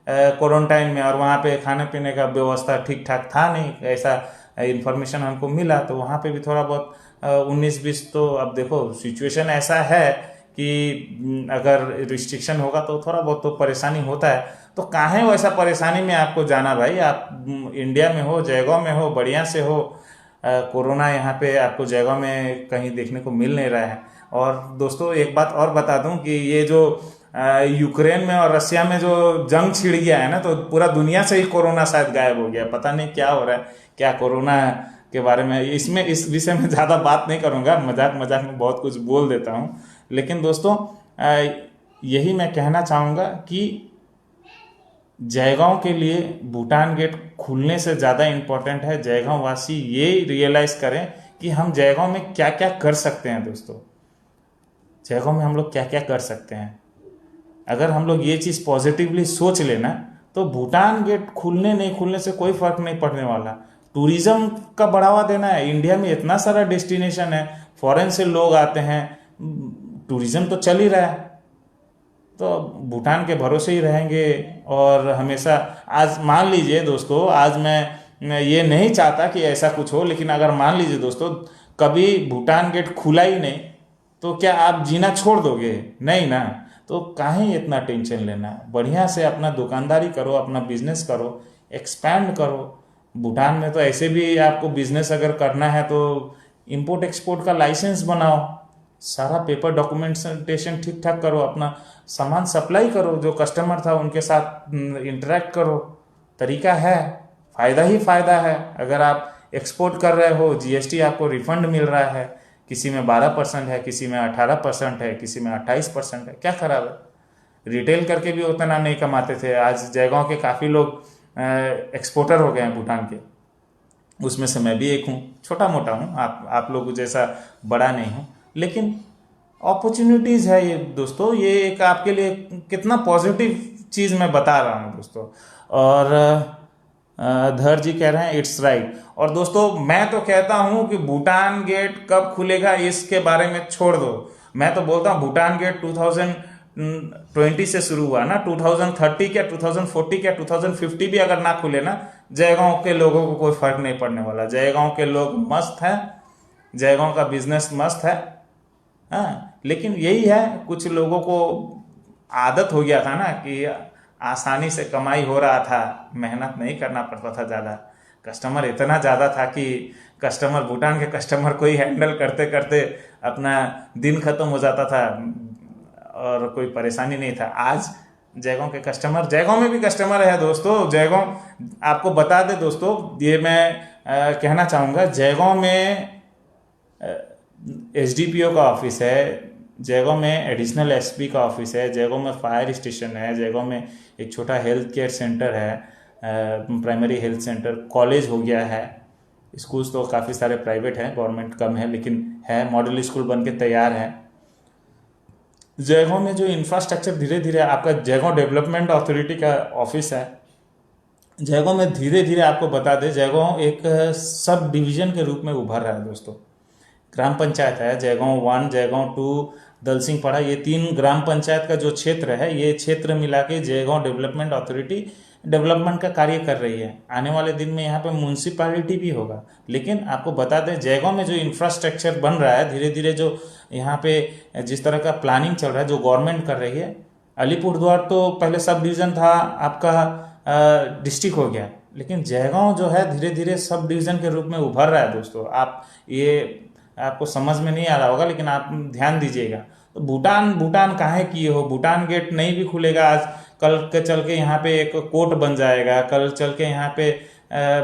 क्वारंटाइन में, और वहाँ पे खाने पीने का व्यवस्था ठीक ठाक था नहीं, ऐसा इन्फॉर्मेशन हमको मिला। तो वहाँ पे भी थोड़ा बहुत 19-20, तो अब देखो सिचुएशन ऐसा है कि अगर रिस्ट्रिक्शन होगा तो थोड़ा बहुत तो परेशानी होता है। तो काहे वैसा परेशानी में आपको जाना भाई, आप इंडिया में हो, जयगांव में हो, बढ़िया से हो। कोरोना यहाँ पे आपको जयगांव में कहीं देखने को मिल नहीं रहा है। और दोस्तों एक बात और बता दूं कि ये जो यूक्रेन में और रशिया में जो जंग छिड़ गया है ना, तो पूरा दुनिया से ही कोरोना शायद गायब हो गया। पता नहीं क्या हो रहा है, क्या कोरोना के बारे में, इसमें इस विषय में ज़्यादा बात नहीं करूँगा, मजाक मजाक में बहुत कुछ बोल देता हूँ। लेकिन दोस्तों यही मैं कहना चाहूँगा कि जयगांव के लिए भूटान गेट खुलने से ज़्यादा इम्पोर्टेंट है जयगांव वासी ये रियलाइज़ करें कि हम जयगांव में क्या क्या कर सकते हैं। दोस्तों जयगांव में हम लोग क्या क्या कर सकते हैं, अगर हम लोग ये चीज़ पॉजिटिवली सोच लेना, तो भूटान गेट खुलने नहीं खुलने से कोई फर्क नहीं पड़ने वाला। टूरिज्म का बढ़ावा देना है, इंडिया में इतना सारा डेस्टिनेशन है, फॉरेन से लोग आते हैं, टूरिज्म तो चल ही रहा है, तो भूटान के भरोसे ही रहेंगे। और हमेशा, आज मान लीजिए दोस्तों, आज मैं ये नहीं चाहता कि ऐसा कुछ हो, लेकिन अगर मान लीजिए दोस्तों कभी भूटान गेट खुला ही नहीं, तो क्या आप जीना छोड़ दोगे? नहीं ना। तो काहे इतना टेंशन लेना, बढ़िया से अपना दुकानदारी करो, अपना बिजनेस करो, एक्सपैंड करो। भूटान में तो ऐसे भी आपको बिजनेस अगर करना है तो इंपोर्ट एक्सपोर्ट का लाइसेंस बनाओ, सारा पेपर डॉक्यूमेंटेशन ठीक ठाक करो, अपना सामान सप्लाई करो, जो कस्टमर था उनके साथ इंटरेक्ट करो। तरीका है, फ़ायदा ही फ़ायदा है। अगर आप एक्सपोर्ट कर रहे हो, जीएसटी आपको रिफंड मिल रहा है, किसी में 12% है, किसी में 18% है, किसी में 28% है, क्या खराब है। रिटेल करके भी उतना नहीं कमाते थे, आज जयगांव के काफ़ी लोग एक्सपोर्टर हो गए हैं भूटान के, उसमें से मैं भी एक हूँ, छोटा मोटा हूँ, आप लोग जैसा बड़ा नहीं हूँ, लेकिन अपॉर्चुनिटीज़ है ये दोस्तों। ये एक आपके लिए कितना पॉजिटिव चीज़ मैं बता रहा हूँ दोस्तों। और धर जी कह रहे हैं इट्स राइट। और दोस्तों मैं तो कहता हूँ कि भूटान गेट कब खुलेगा इसके बारे में छोड़ दो। मैं तो बोलता हूँ भूटान गेट 2020 से शुरू हुआ ना, 2030 क्या 2040 क्या 2050 भी अगर ना खुले ना, जयगांव के लोगों को कोई फर्क नहीं पड़ने वाला। जयगांव के लोग मस्त हैं, जयगांव का बिजनेस मस्त है। हाँ, लेकिन यही है, कुछ लोगों को आदत हो गया था ना कि आसानी से कमाई हो रहा था, मेहनत नहीं करना पड़ता था ज़्यादा। कस्टमर इतना ज़्यादा था कि कस्टमर, भूटान के कस्टमर को ही हैंडल करते करते अपना दिन खत्म हो जाता था और कोई परेशानी नहीं था। आज जयगांव के कस्टमर, जयगांव में भी कस्टमर है दोस्तों। जयगांव आपको बता दे दोस्तों, ये मैं कहना चाहूँगा, जयगांव में एसडीपीओ का ऑफिस है, जयगांव में एडिशनल एसपी का ऑफिस है, जयगांव में फायर स्टेशन है, जयगांव में एक छोटा हेल्थ केयर सेंटर है, प्राइमरी हेल्थ सेंटर, कॉलेज हो गया है, स्कूल्स तो काफ़ी सारे प्राइवेट हैं, गवर्नमेंट कम है, लेकिन है, मॉडल स्कूल बन के तैयार है। जयगांव में जो इंफ्रास्ट्रक्चर धीरे धीरे, आपका जयगांव डेवलपमेंट अथॉरिटी का ऑफिस है जयगांव में, धीरे धीरे आपको बता दें, जयगांव एक सब डिवीजन के रूप में उभर रहा है दोस्तों। ग्राम पंचायत है जयगांव 1, जयगांव 2, दलसिंहपाड़ा, ये 3 ग्राम पंचायत का जो क्षेत्र है, ये क्षेत्र मिला के जयगांव डेवलपमेंट अथॉरिटी डेवलपमेंट का कार्य कर रही है। आने वाले दिन में यहाँ पे म्यूनसिपालिटी भी होगा। लेकिन आपको बता दें, जयगांव में जो इंफ्रास्ट्रक्चर बन रहा है, धीरे धीरे जो यहाँ पे जिस तरह का प्लानिंग चल रहा है, जो गवर्नमेंट कर रही है, अलीपुरद्वार तो पहले सब डिवीज़न था, आपका डिस्ट्रिक्ट हो गया, लेकिन जयगांव जो है धीरे धीरे सब डिवीज़न के रूप में उभर रहा है दोस्तों। आप ये आपको समझ में नहीं आ रहा होगा, लेकिन आप ध्यान दीजिएगा। तो भूटान काहे किए हो, भूटान गेट नहीं भी खुलेगा आज, कल के चल के यहाँ पे एक कोर्ट बन जाएगा, कल चल के यहाँ पे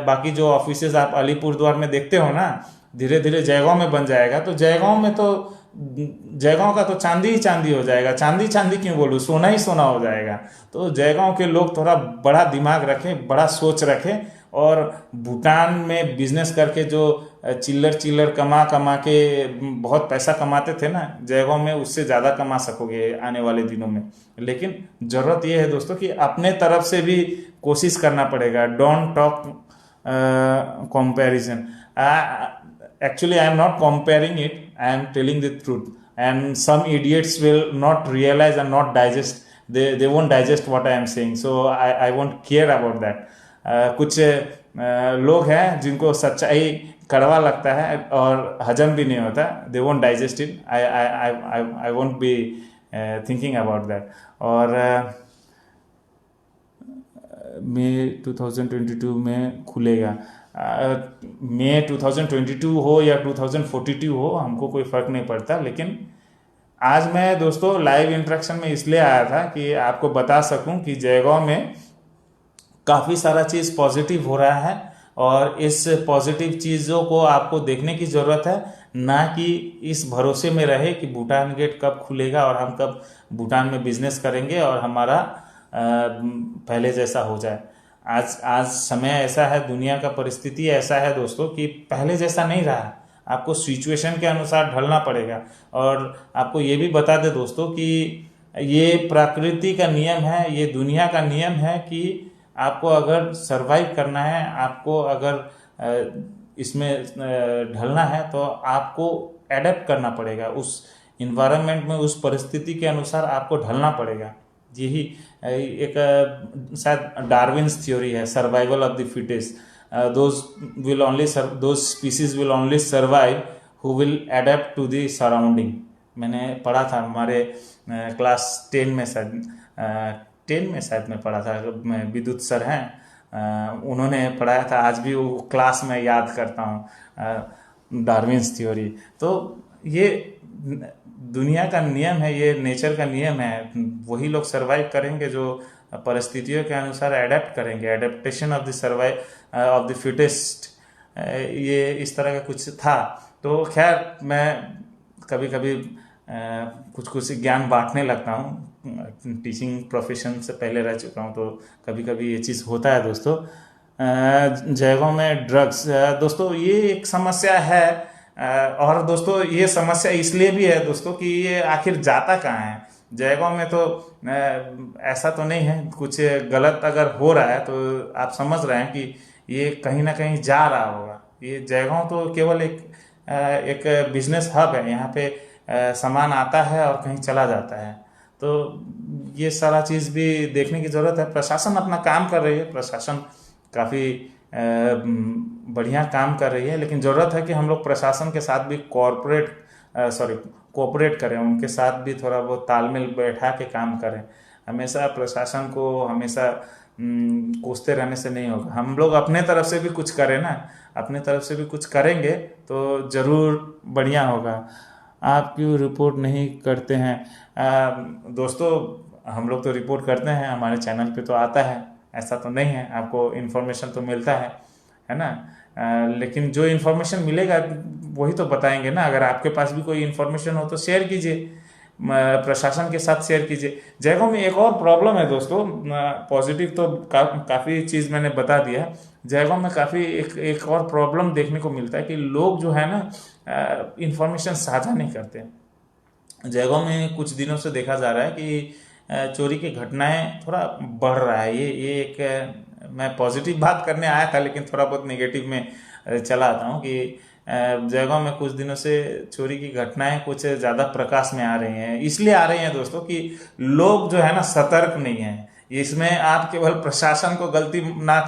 बाकी जो ऑफिसेज आप अलीपुरद्वार में देखते हो ना, धीरे धीरे जयगांव में बन जाएगा। तो जयगांव में तो जयगांव का तो चांदी ही चांदी हो जाएगा, चांदी चांदी क्यों बोलूँ, सोना ही सोना हो जाएगा। तो जयगांव के लोग थोड़ा बड़ा दिमाग रखें, बड़ा सोच रखें, और भूटान में बिजनेस करके जो चिल्लर कमा के बहुत पैसा कमाते थे ना जयगांव में, उससे ज़्यादा कमा सकोगे आने वाले दिनों में। लेकिन ज़रूरत यह है दोस्तों कि अपने तरफ से भी कोशिश करना पड़ेगा। Don't talk comparison. Actually, I am not comparing it. I am telling the truth. And some idiots will not realize and not digest. They won't digest what I am saying. So I won't care about that. कुछ लोग हैं जिनको सच्चाई कड़वा लगता है और हजम भी नहीं होता. They won't digest it. I won't be thinking about that. और मई 2022 में खुलेगा. मई 2022 हो या 2042 हो, हमको कोई फ़र्क नहीं पड़ता। लेकिन आज मैं दोस्तों लाइव इंटरेक्शन में इसलिए आया था कि आपको बता सकूं कि जयगांव में काफ़ी सारा चीज़ पॉजिटिव हो रहा है, और इस पॉजिटिव चीज़ों को आपको देखने की ज़रूरत है, ना कि इस भरोसे में रहे कि भूटान गेट कब खुलेगा और हम कब भूटान में बिजनेस करेंगे और हमारा पहले जैसा हो जाए। आज समय ऐसा है, दुनिया का परिस्थिति ऐसा है दोस्तों कि पहले जैसा नहीं रहा। आपको सिचुएशन के अनुसार ढलना पड़ेगा। और आपको ये भी बता दे दोस्तों कि ये प्रकृति का नियम है, ये दुनिया का नियम है कि आपको अगर सरवाइव करना है, आपको अगर इसमें ढलना है, तो आपको एडेप्ट करना पड़ेगा। उस इन्वायरमेंट में, उस परिस्थिति के अनुसार आपको ढलना पड़ेगा। यही एक शायद डार्विन्स थ्योरी है, survival of the fittest. Those species will only survive who will adapt to the surrounding. मैंने पढ़ा था हमारे क्लास 10 में, शायद मैं पढ़ा था, विद्युत सर हैं, उन्होंने पढ़ाया था। आज भी वो क्लास में याद करता हूँ डार्विन्स थ्योरी। तो ये दुनिया का नियम है, ये नेचर का नियम है। वही लोग सरवाइव करेंगे जो परिस्थितियों के अनुसार एडेप्ट करेंगे। Adaptation of the survive of the fittest, ये इस तरह का कुछ था। तो खैर, मैं कभी कभी कुछ ज्ञान बांटने लगता हूँ। टीचिंग प्रोफेशन से पहले रह चुका हूँ, तो कभी कभी ये चीज़ होता है दोस्तों। जयगांव में ड्रग्स, दोस्तों ये एक समस्या है। और दोस्तों ये समस्या इसलिए भी है दोस्तों कि ये आखिर जाता कहाँ है। जयगांव में तो ऐसा तो नहीं है, कुछ गलत अगर हो रहा है तो आप समझ रहे हैं कि ये कहीं ना कहीं जा रहा होगा। ये जयगांव तो केवल एक बिजनेस हब है, यहाँ पे सामान आता है और कहीं चला जाता है। तो ये सारा चीज़ भी देखने की ज़रूरत है। प्रशासन अपना काम कर रही है, प्रशासन काफ़ी बढ़िया काम कर रही है, लेकिन ज़रूरत है कि हम लोग प्रशासन के साथ भी कोऑपरेट करें, उनके साथ भी थोड़ा बहुत तालमेल बैठा के काम करें। हमेशा प्रशासन को हमेशा कोसते रहने से नहीं होगा। हम लोग अपने तरफ से भी कुछ करें ना, अपने तरफ से भी कुछ करेंगे तो ज़रूर बढ़िया होगा। आप क्यों रिपोर्ट नहीं करते हैं? दोस्तों, हम लोग तो रिपोर्ट करते हैं, हमारे चैनल पे तो आता है, ऐसा तो नहीं है, आपको इन्फॉर्मेशन तो मिलता है ना। लेकिन जो इन्फॉर्मेशन मिलेगा वही तो बताएंगे ना। अगर आपके पास भी कोई इन्फॉर्मेशन हो तो शेयर कीजिए, प्रशासन के साथ शेयर कीजिए। जयगांव में एक और प्रॉब्लम है दोस्तों, पॉजिटिव तो काफ़ी चीज़ मैंने बता दिया। जयगांव में काफ़ी एक और प्रॉब्लम देखने को मिलता है कि लोग जो है ना इन्फॉर्मेशन साझा नहीं करते। जयगांव में कुछ दिनों से देखा जा रहा है कि चोरी की घटनाएं थोड़ा बढ़ रहा है। ये एक मैं पॉजिटिव बात करने आया था, लेकिन थोड़ा बहुत नेगेटिव में चला आता हूँ कि जयगांव में कुछ दिनों से चोरी की घटनाएं कुछ ज़्यादा प्रकाश में आ रही हैं। इसलिए आ रही हैं दोस्तों कि लोग जो है ना सतर्क नहीं हैं। इसमें आप केवल प्रशासन को गलती ना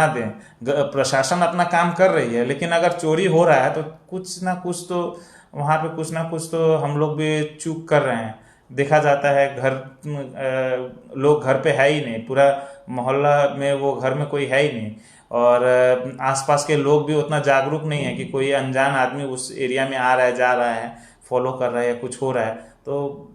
दें। प्रशासन अपना काम कर रही है, लेकिन अगर चोरी हो रहा है तो कुछ ना कुछ तो वहाँ पे कुछ ना कुछ तो हम लोग भी चूक कर रहे हैं। देखा जाता है लोग घर पे है ही नहीं, पूरा मोहल्ला में वो घर में कोई है ही नहीं, और आसपास के लोग भी उतना जागरूक नहीं है कि कोई अनजान आदमी उस एरिया में आ रहा है, जा रहा है, फॉलो कर रहा है या कुछ हो रहा है, तो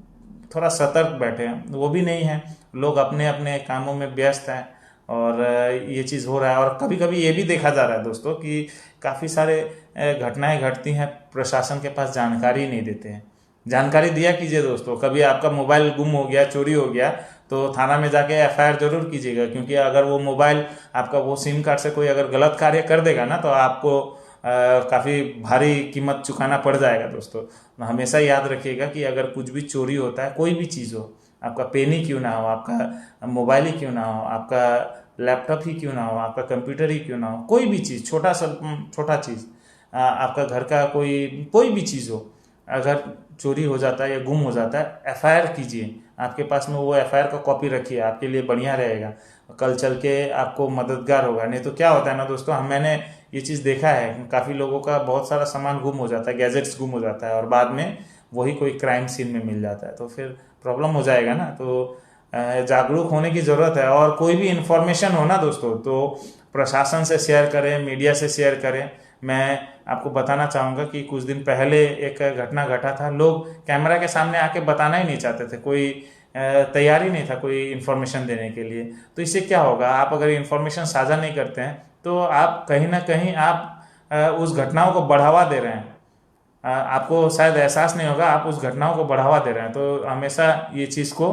थोड़ा सतर्क बैठे हैं। वो भी नहीं है, लोग अपने अपने कामों में व्यस्त हैं, और ये चीज़ हो रहा है। और कभी कभी ये भी देखा जा रहा है दोस्तों कि काफ़ी सारे घटनाएं घटती हैं, प्रशासन के पास जानकारी नहीं देते हैं। जानकारी दिया कीजिए दोस्तों। कभी आपका मोबाइल गुम हो गया, चोरी हो गया, तो थाना में जाके एफआईआर जरूर कीजिएगा, क्योंकि अगर वो मोबाइल आपका, वो सिम कार्ड से कोई अगर गलत कार्य कर देगा ना, तो आपको काफ़ी भारी कीमत चुकाना पड़ जाएगा दोस्तों। हमेशा याद रखिएगा कि अगर कुछ भी चोरी होता है, कोई भी चीज़ हो, आपका पेन ही क्यों ना हो, आपका मोबाइल ही क्यों ना हो, आपका लैपटॉप ही क्यों ना हो, आपका कंप्यूटर ही क्यों ना हो, कोई भी चीज़, छोटा चीज़, आपका घर का कोई भी चीज़ हो, अगर चोरी हो जाता है या गुम हो जाता है, एफआईआर कीजिए। आपके पास में वो एफआईआर का कॉपी रखिए, आपके लिए बढ़िया रहेगा, कल चल के आपको मददगार होगा। नहीं तो क्या होता है ना दोस्तों, मैंने ये चीज़ देखा है, काफ़ी लोगों का बहुत सारा सामान गुम हो जाता है, गैजेट्स गुम हो जाता है, और बाद में वही कोई क्राइम सीन में मिल जाता है, तो फिर प्रॉब्लम हो जाएगा ना। तो जागरूक होने की ज़रूरत है, और कोई भी इंफॉर्मेशन हो ना दोस्तों, तो प्रशासन से शेयर करें, मीडिया से शेयर करें। मैं आपको बताना चाहूँगा कि कुछ दिन पहले एक घटना घटा था, लोग कैमरा के सामने आके बताना ही नहीं चाहते थे, कोई तैयारी नहीं था कोई इन्फॉर्मेशन देने के लिए। तो इससे क्या होगा, आप अगर इन्फॉर्मेशन साझा नहीं करते हैं, तो आप कहीं ना कहीं आप उस घटनाओं को बढ़ावा दे रहे हैं। आपको शायद एहसास नहीं होगा, आप उस घटनाओं को बढ़ावा दे रहे हैं। तो हमेशा ये चीज़ को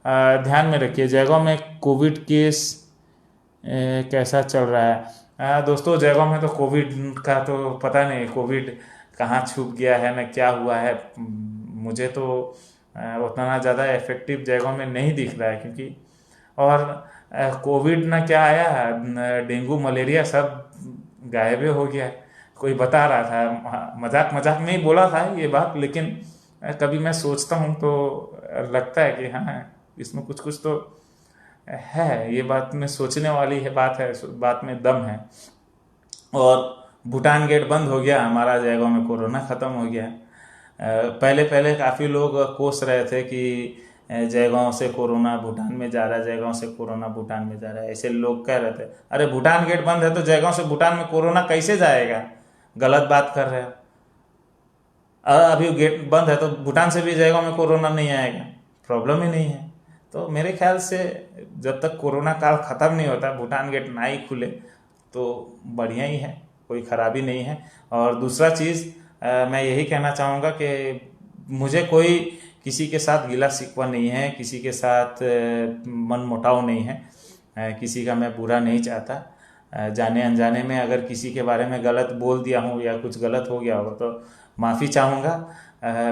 ध्यान में रखिए। जयगांव में कोविड केस कैसा चल रहा है? दोस्तों, जयगांव में तो कोविड का तो पता नहीं, कोविड कहाँ छुप गया है ना क्या हुआ है। मुझे तो उतना ज़्यादा इफेक्टिव जयगांव में नहीं दिख रहा है, क्योंकि और कोविड ना क्या आया, डेंगू मलेरिया सब गायब हो गया। कोई बता रहा था, मजाक मजाक में ही बोला था ये बात, लेकिन कभी मैं सोचता हूँ तो लगता है कि हाँ, इसमें कुछ कुछ तो है। ये बात में सोचने वाली है, बात है, बात में दम है। और भूटान गेट बंद हो गया, हमारा जयगांव में कोरोना ख़त्म हो गया। पहले पहले काफ़ी लोग कोस रहे थे कि जयगांव से कोरोना भूटान में जा रहा है, जयगांव से कोरोना भूटान में जा रहा है, ऐसे लोग कह रहे थे। अरे भूटान गेट बंद है तो जयगांव से भूटान में कोरोना कैसे जाएगा? गलत बात कर रहे हो। अभी गेट बंद है तो भूटान से भी जयगांव में कोरोना नहीं आएगा, प्रॉब्लम ही नहीं है। तो मेरे ख्याल से जब तक कोरोना काल ख़त्म नहीं होता, भूटान गेट ना ही खुले तो बढ़िया ही है, कोई ख़राबी नहीं है। और दूसरा चीज़ मैं यही कहना चाहूँगा कि मुझे कोई किसी के साथ गिला शिकवा नहीं है, किसी के साथ मन मुटाव नहीं है, किसी का मैं बुरा नहीं चाहता। जाने अनजाने में अगर किसी के बारे में गलत बोल दिया हूँ या कुछ गलत हो गया हो तो माफ़ी चाहूँगा।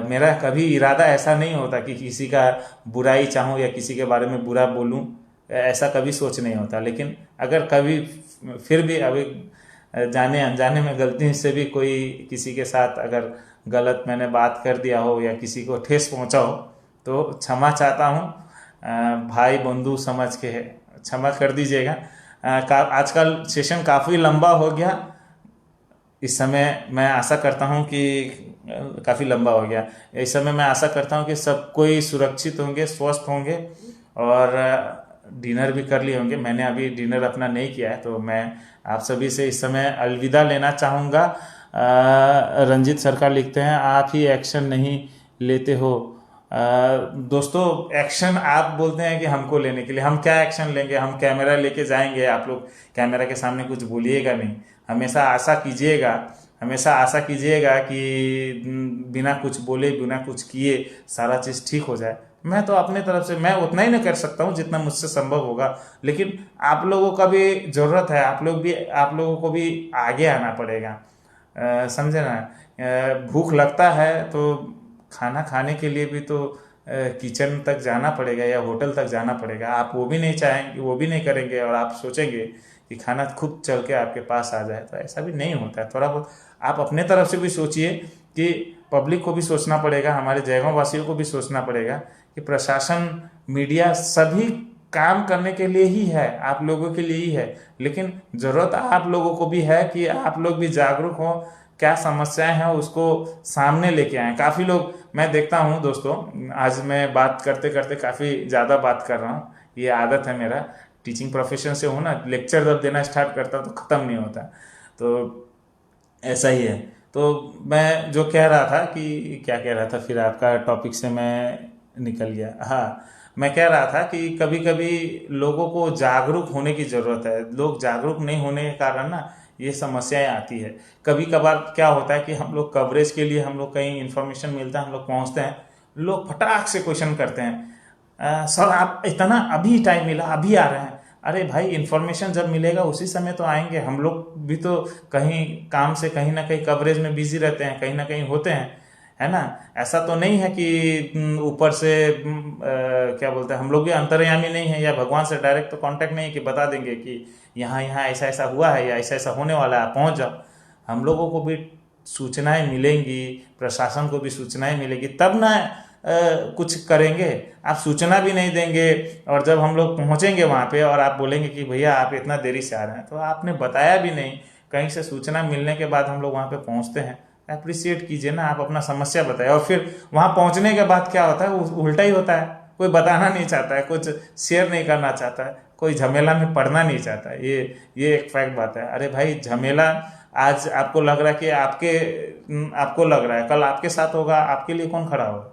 मेरा कभी इरादा ऐसा नहीं होता कि किसी का बुराई चाहूँ या किसी के बारे में बुरा बोलूँ, ऐसा कभी सोच नहीं होता। लेकिन अगर कभी फिर भी अभी जाने अनजाने में गलती से भी कोई किसी के साथ अगर गलत मैंने बात कर दिया हो या किसी को ठेस पहुंचा हो तो क्षमा चाहता हूं। भाई बंधु समझ के क्षमा कर दीजिएगा। आजकल सेशन काफ़ी लंबा हो गया, इस समय मैं आशा करता हूं कि काफ़ी लंबा हो गया। इस समय मैं आशा करता हूं कि सब कोई सुरक्षित होंगे, स्वस्थ होंगे और डिनर भी कर लिए होंगे। मैंने अभी डिनर अपना नहीं किया है, तो मैं आप सभी से इस समय अलविदा लेना चाहूँगा। रंजीत सरकार लिखते हैं, आप ही एक्शन नहीं लेते हो। दोस्तों, एक्शन आप बोलते हैं कि हमको लेने के लिए, हम क्या एक्शन लेंगे? हम कैमरा लेके जाएंगे, आप लोग कैमरा के सामने कुछ बोलिएगा नहीं। हमेशा आशा कीजिएगा कि बिना कुछ बोले, बिना कुछ किए सारा चीज़ ठीक हो जाए। मैं तो अपने तरफ से मैं उतना ही नहीं कर सकता हूँ जितना मुझसे संभव होगा, लेकिन आप लोगों का भी ज़रूरत है। आप लोगों को भी आगे आना पड़ेगा, समझे ना। भूख लगता है तो खाना खाने के लिए भी तो किचन तक जाना पड़ेगा या होटल तक जाना पड़ेगा। आप वो भी नहीं चाहेंगे, वो भी नहीं करेंगे और आप सोचेंगे कि खाना खुद चल के आपके पास आ जाए, तो ऐसा भी नहीं होता है। थोड़ा बहुत आप अपने तरफ से भी सोचिए कि पब्लिक को भी सोचना पड़ेगा, हमारे जयगांव वासियों को भी सोचना पड़ेगा कि प्रशासन, मीडिया सभी काम करने के लिए ही है, आप लोगों के लिए ही है। लेकिन ज़रूरत आप लोगों को भी है कि आप लोग भी जागरूक हो, क्या समस्याएं हैं उसको सामने लेके आए। काफ़ी लोग मैं देखता हूँ दोस्तों, आज मैं बात करते करते काफ़ी ज़्यादा बात कर रहा हूँ, ये आदत है मेरा, टीचिंग प्रोफेशन से हूँ ना, लेक्चर जब देना स्टार्ट करता हूँ तो ख़त्म नहीं होता। तो ऐसा ही है। तो मैं जो कह रहा था कि क्या कह रहा था, फिर आपका टॉपिक से मैं निकल गया। हाँ, मैं कह रहा था कि कभी कभी लोगों को जागरूक होने की ज़रूरत है। लोग जागरूक नहीं होने के कारण ना ये समस्याएं आती है। कभी कभार क्या होता है कि हम लोग कवरेज के लिए, हम लोग कहीं इन्फॉर्मेशन मिलता है, हम लोग पहुंचते हैं, लोग फटाक से क्वेश्चन करते हैं, सर आप इतना अभी टाइम मिला, अभी आ रहे हैं। अरे भाई, इंफॉर्मेशन जब मिलेगा उसी समय तो आएंगे। हम लोग भी तो कहीं काम से कहीं ना कहीं कवरेज में बिजी रहते हैं, कहीं ना कहीं होते हैं, है ना। ऐसा तो नहीं है कि ऊपर से क्या बोलते हैं, हम लोग भी अंतर्यामी नहीं है, या भगवान से डायरेक्ट तो कांटेक्ट नहीं है कि बता देंगे कि यहाँ यहाँ ऐसा ऐसा हुआ है या ऐसा ऐसा होने वाला है, आप पहुँच जाओ। हम लोगों को भी सूचनाएं मिलेंगी, प्रशासन को भी सूचनाएं मिलेगी, तब ना कुछ करेंगे। आप सूचना भी नहीं देंगे, और जब हम लोग पहुंचेंगे वहाँ पे और आप बोलेंगे कि भैया आप इतना देरी से आ रहे हैं, तो आपने बताया भी नहीं। कहीं से सूचना मिलने के बाद हम लोग वहाँ पे पहुँचते हैं, अप्रिशिएट कीजिए ना, आप अपना समस्या बताइए। और फिर वहाँ पहुँचने के बाद क्या होता है, उल्टा ही होता है। कोई बताना नहीं चाहता है, कुछ शेयर नहीं करना चाहता है, कोई झमेला में पड़ना नहीं चाहता है। ये एक फैक्ट बात है। अरे भाई, झमेला आज आपको लग रहा है कि आपको लग रहा है, कल आपके साथ होगा, आपके लिए कौन खड़ा होगा।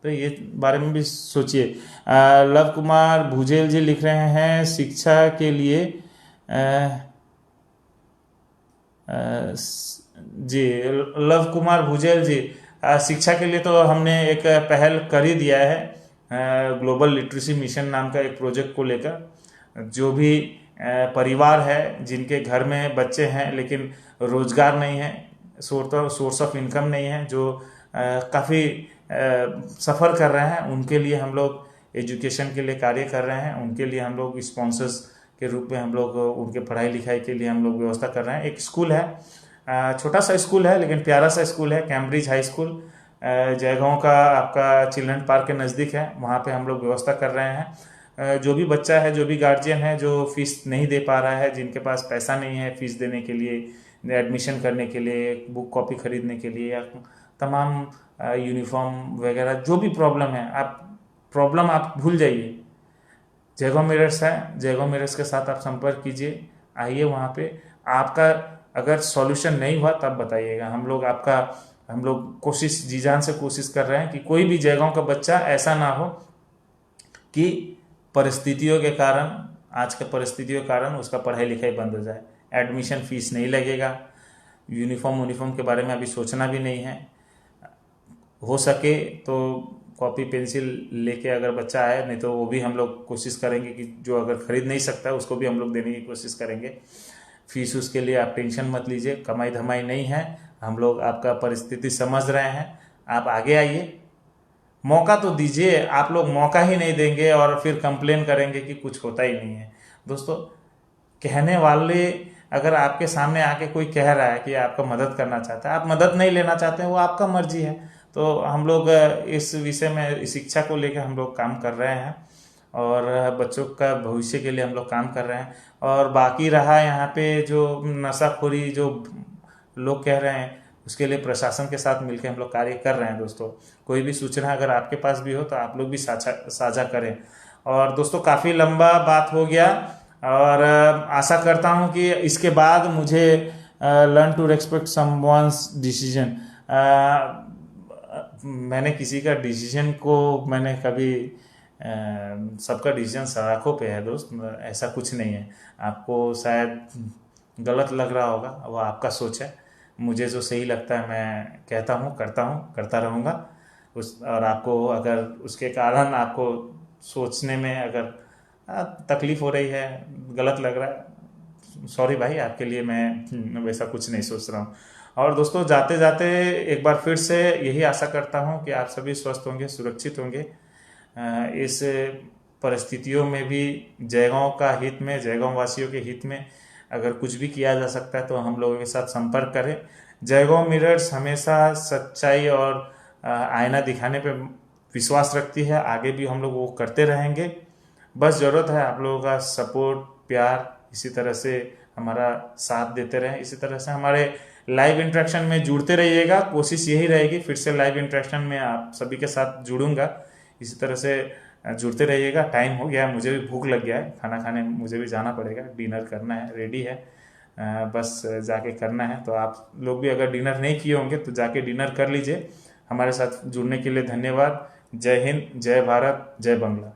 तो ये बारे में भी सोचिए। लव कुमार भुजेल जी लिख रहे हैं, शिक्षा के लिए जी, लव कुमार भुजेल जी, शिक्षा के लिए तो हमने एक पहल कर ही दिया है, ग्लोबल लिटरेसी मिशन नाम का एक प्रोजेक्ट को लेकर। जो भी परिवार है जिनके घर में बच्चे हैं लेकिन रोजगार नहीं है, सोर्स ऑफ इनकम नहीं है, जो काफ़ी सफ़र कर रहे हैं, उनके लिए हम लोग एजुकेशन के लिए कार्य कर रहे हैं। उनके लिए हम लोग स्पॉन्सर्स के रूप में हम लोग उनके पढ़ाई लिखाई के लिए हम लोग व्यवस्था कर रहे हैं। एक स्कूल है, छोटा सा स्कूल है लेकिन प्यारा सा स्कूल है, कैम्ब्रिज हाई स्कूल, जयगांव का आपका चिल्ड्रन पार्क के नज़दीक है। वहाँ पे हम लोग व्यवस्था कर रहे हैं। जो भी बच्चा है, जो भी गार्जियन है जो फीस नहीं दे पा रहा है, जिनके पास पैसा नहीं है फीस देने के लिए, एडमिशन करने के लिए, बुक कॉपी खरीदने के लिए, या तमाम यूनिफॉर्म वगैरह, जो भी प्रॉब्लम है, आप भूल जाइए। जयगांव मिरर्स है, जयगांव मिरर्स के साथ आप संपर्क कीजिए, आइए वहाँ पे। आपका अगर सॉल्यूशन नहीं हुआ तब बताइएगा। हम लोग कोशिश, जी जान से कोशिश कर रहे हैं कि कोई भी जयगांव का बच्चा ऐसा ना हो कि परिस्थितियों के कारण, आज के परिस्थितियों के कारण उसका पढ़ाई लिखाई बंद हो जाए। एडमिशन फीस नहीं लगेगा, यूनिफॉर्म के बारे में अभी सोचना भी नहीं है। हो सके तो कॉपी पेंसिल लेके अगर बच्चा आए, नहीं तो वो भी हम लोग कोशिश करेंगे कि जो अगर खरीद नहीं सकता है उसको भी हम लोग देने की कोशिश करेंगे। फीस उसके लिए आप टेंशन मत लीजिए, कमाई धमाई नहीं है, हम लोग आपका परिस्थिति समझ रहे हैं। आप आगे आइए, मौका तो दीजिए। आप लोग मौका ही नहीं देंगे और फिर कंप्लेन करेंगे कि कुछ होता ही नहीं है। दोस्तों, कहने वाले अगर आपके सामने आके कोई कह रहा है कि आपका मदद करना चाहता है, आप मदद नहीं लेना चाहते हैं, वो आपका मर्जी है। तो हम लोग इस विषय में, शिक्षा को लेकर हम लोग काम कर रहे हैं, और बच्चों का भविष्य के लिए हम लोग काम कर रहे हैं। और बाकी रहा यहाँ पे जो नशाखोरी जो लोग कह रहे हैं, उसके लिए प्रशासन के साथ मिलकर हम लोग कार्य कर रहे हैं। दोस्तों, कोई भी सूचना अगर आपके पास भी हो तो आप लोग भी साझा करें। और दोस्तों, काफ़ी लंबा बात हो गया, और आशा करता हूँ कि इसके बाद मुझे learn to respect someone's decision, मैंने किसी का डिसीजन को मैंने कभी सबका डिसीजन सराखों पे है दोस्त, ऐसा कुछ नहीं है। आपको शायद गलत लग रहा होगा, वो आपका सोच है। मुझे जो सही लगता है मैं कहता हूँ, करता रहूँगा। और आपको अगर उसके कारण आपको सोचने में अगर तकलीफ हो रही है, गलत लग रहा है, सॉरी भाई, आपके लिए मैं वैसा कुछ नहीं सोच रहा हूँ। और दोस्तों, जाते जाते एक बार फिर से यही आशा करता हूँ कि आप सभी स्वस्थ होंगे, सुरक्षित होंगे। इस परिस्थितियों में भी जयगांव का हित में, जयगांव वासियों के हित में अगर कुछ भी किया जा सकता है तो हम लोगों के साथ संपर्क करें। जयगांव मिरर्स हमेशा सच्चाई और आईना दिखाने पे विश्वास रखती है, आगे भी हम लोग वो करते रहेंगे। बस ज़रूरत है आप लोगों का सपोर्ट, प्यार, इसी तरह से हमारा साथ देते रहें। इसी तरह से हमारे लाइव इंटरेक्शन में जुड़ते रहिएगा। कोशिश यही रहेगी फिर से लाइव इंटरेक्शन में आप सभी के साथ जुड़ूंगा। इसी तरह से जुड़ते रहिएगा। टाइम हो गया है, मुझे भी भूख लग गया है, खाना खाने मुझे भी जाना पड़ेगा, डिनर करना है, रेडी है, बस जाके करना है। तो आप लोग भी अगर डिनर नहीं किए होंगे तो जाके डिनर कर लीजिए। हमारे साथ जुड़ने के लिए धन्यवाद। जय हिंद, जय भारत, जय बंगला।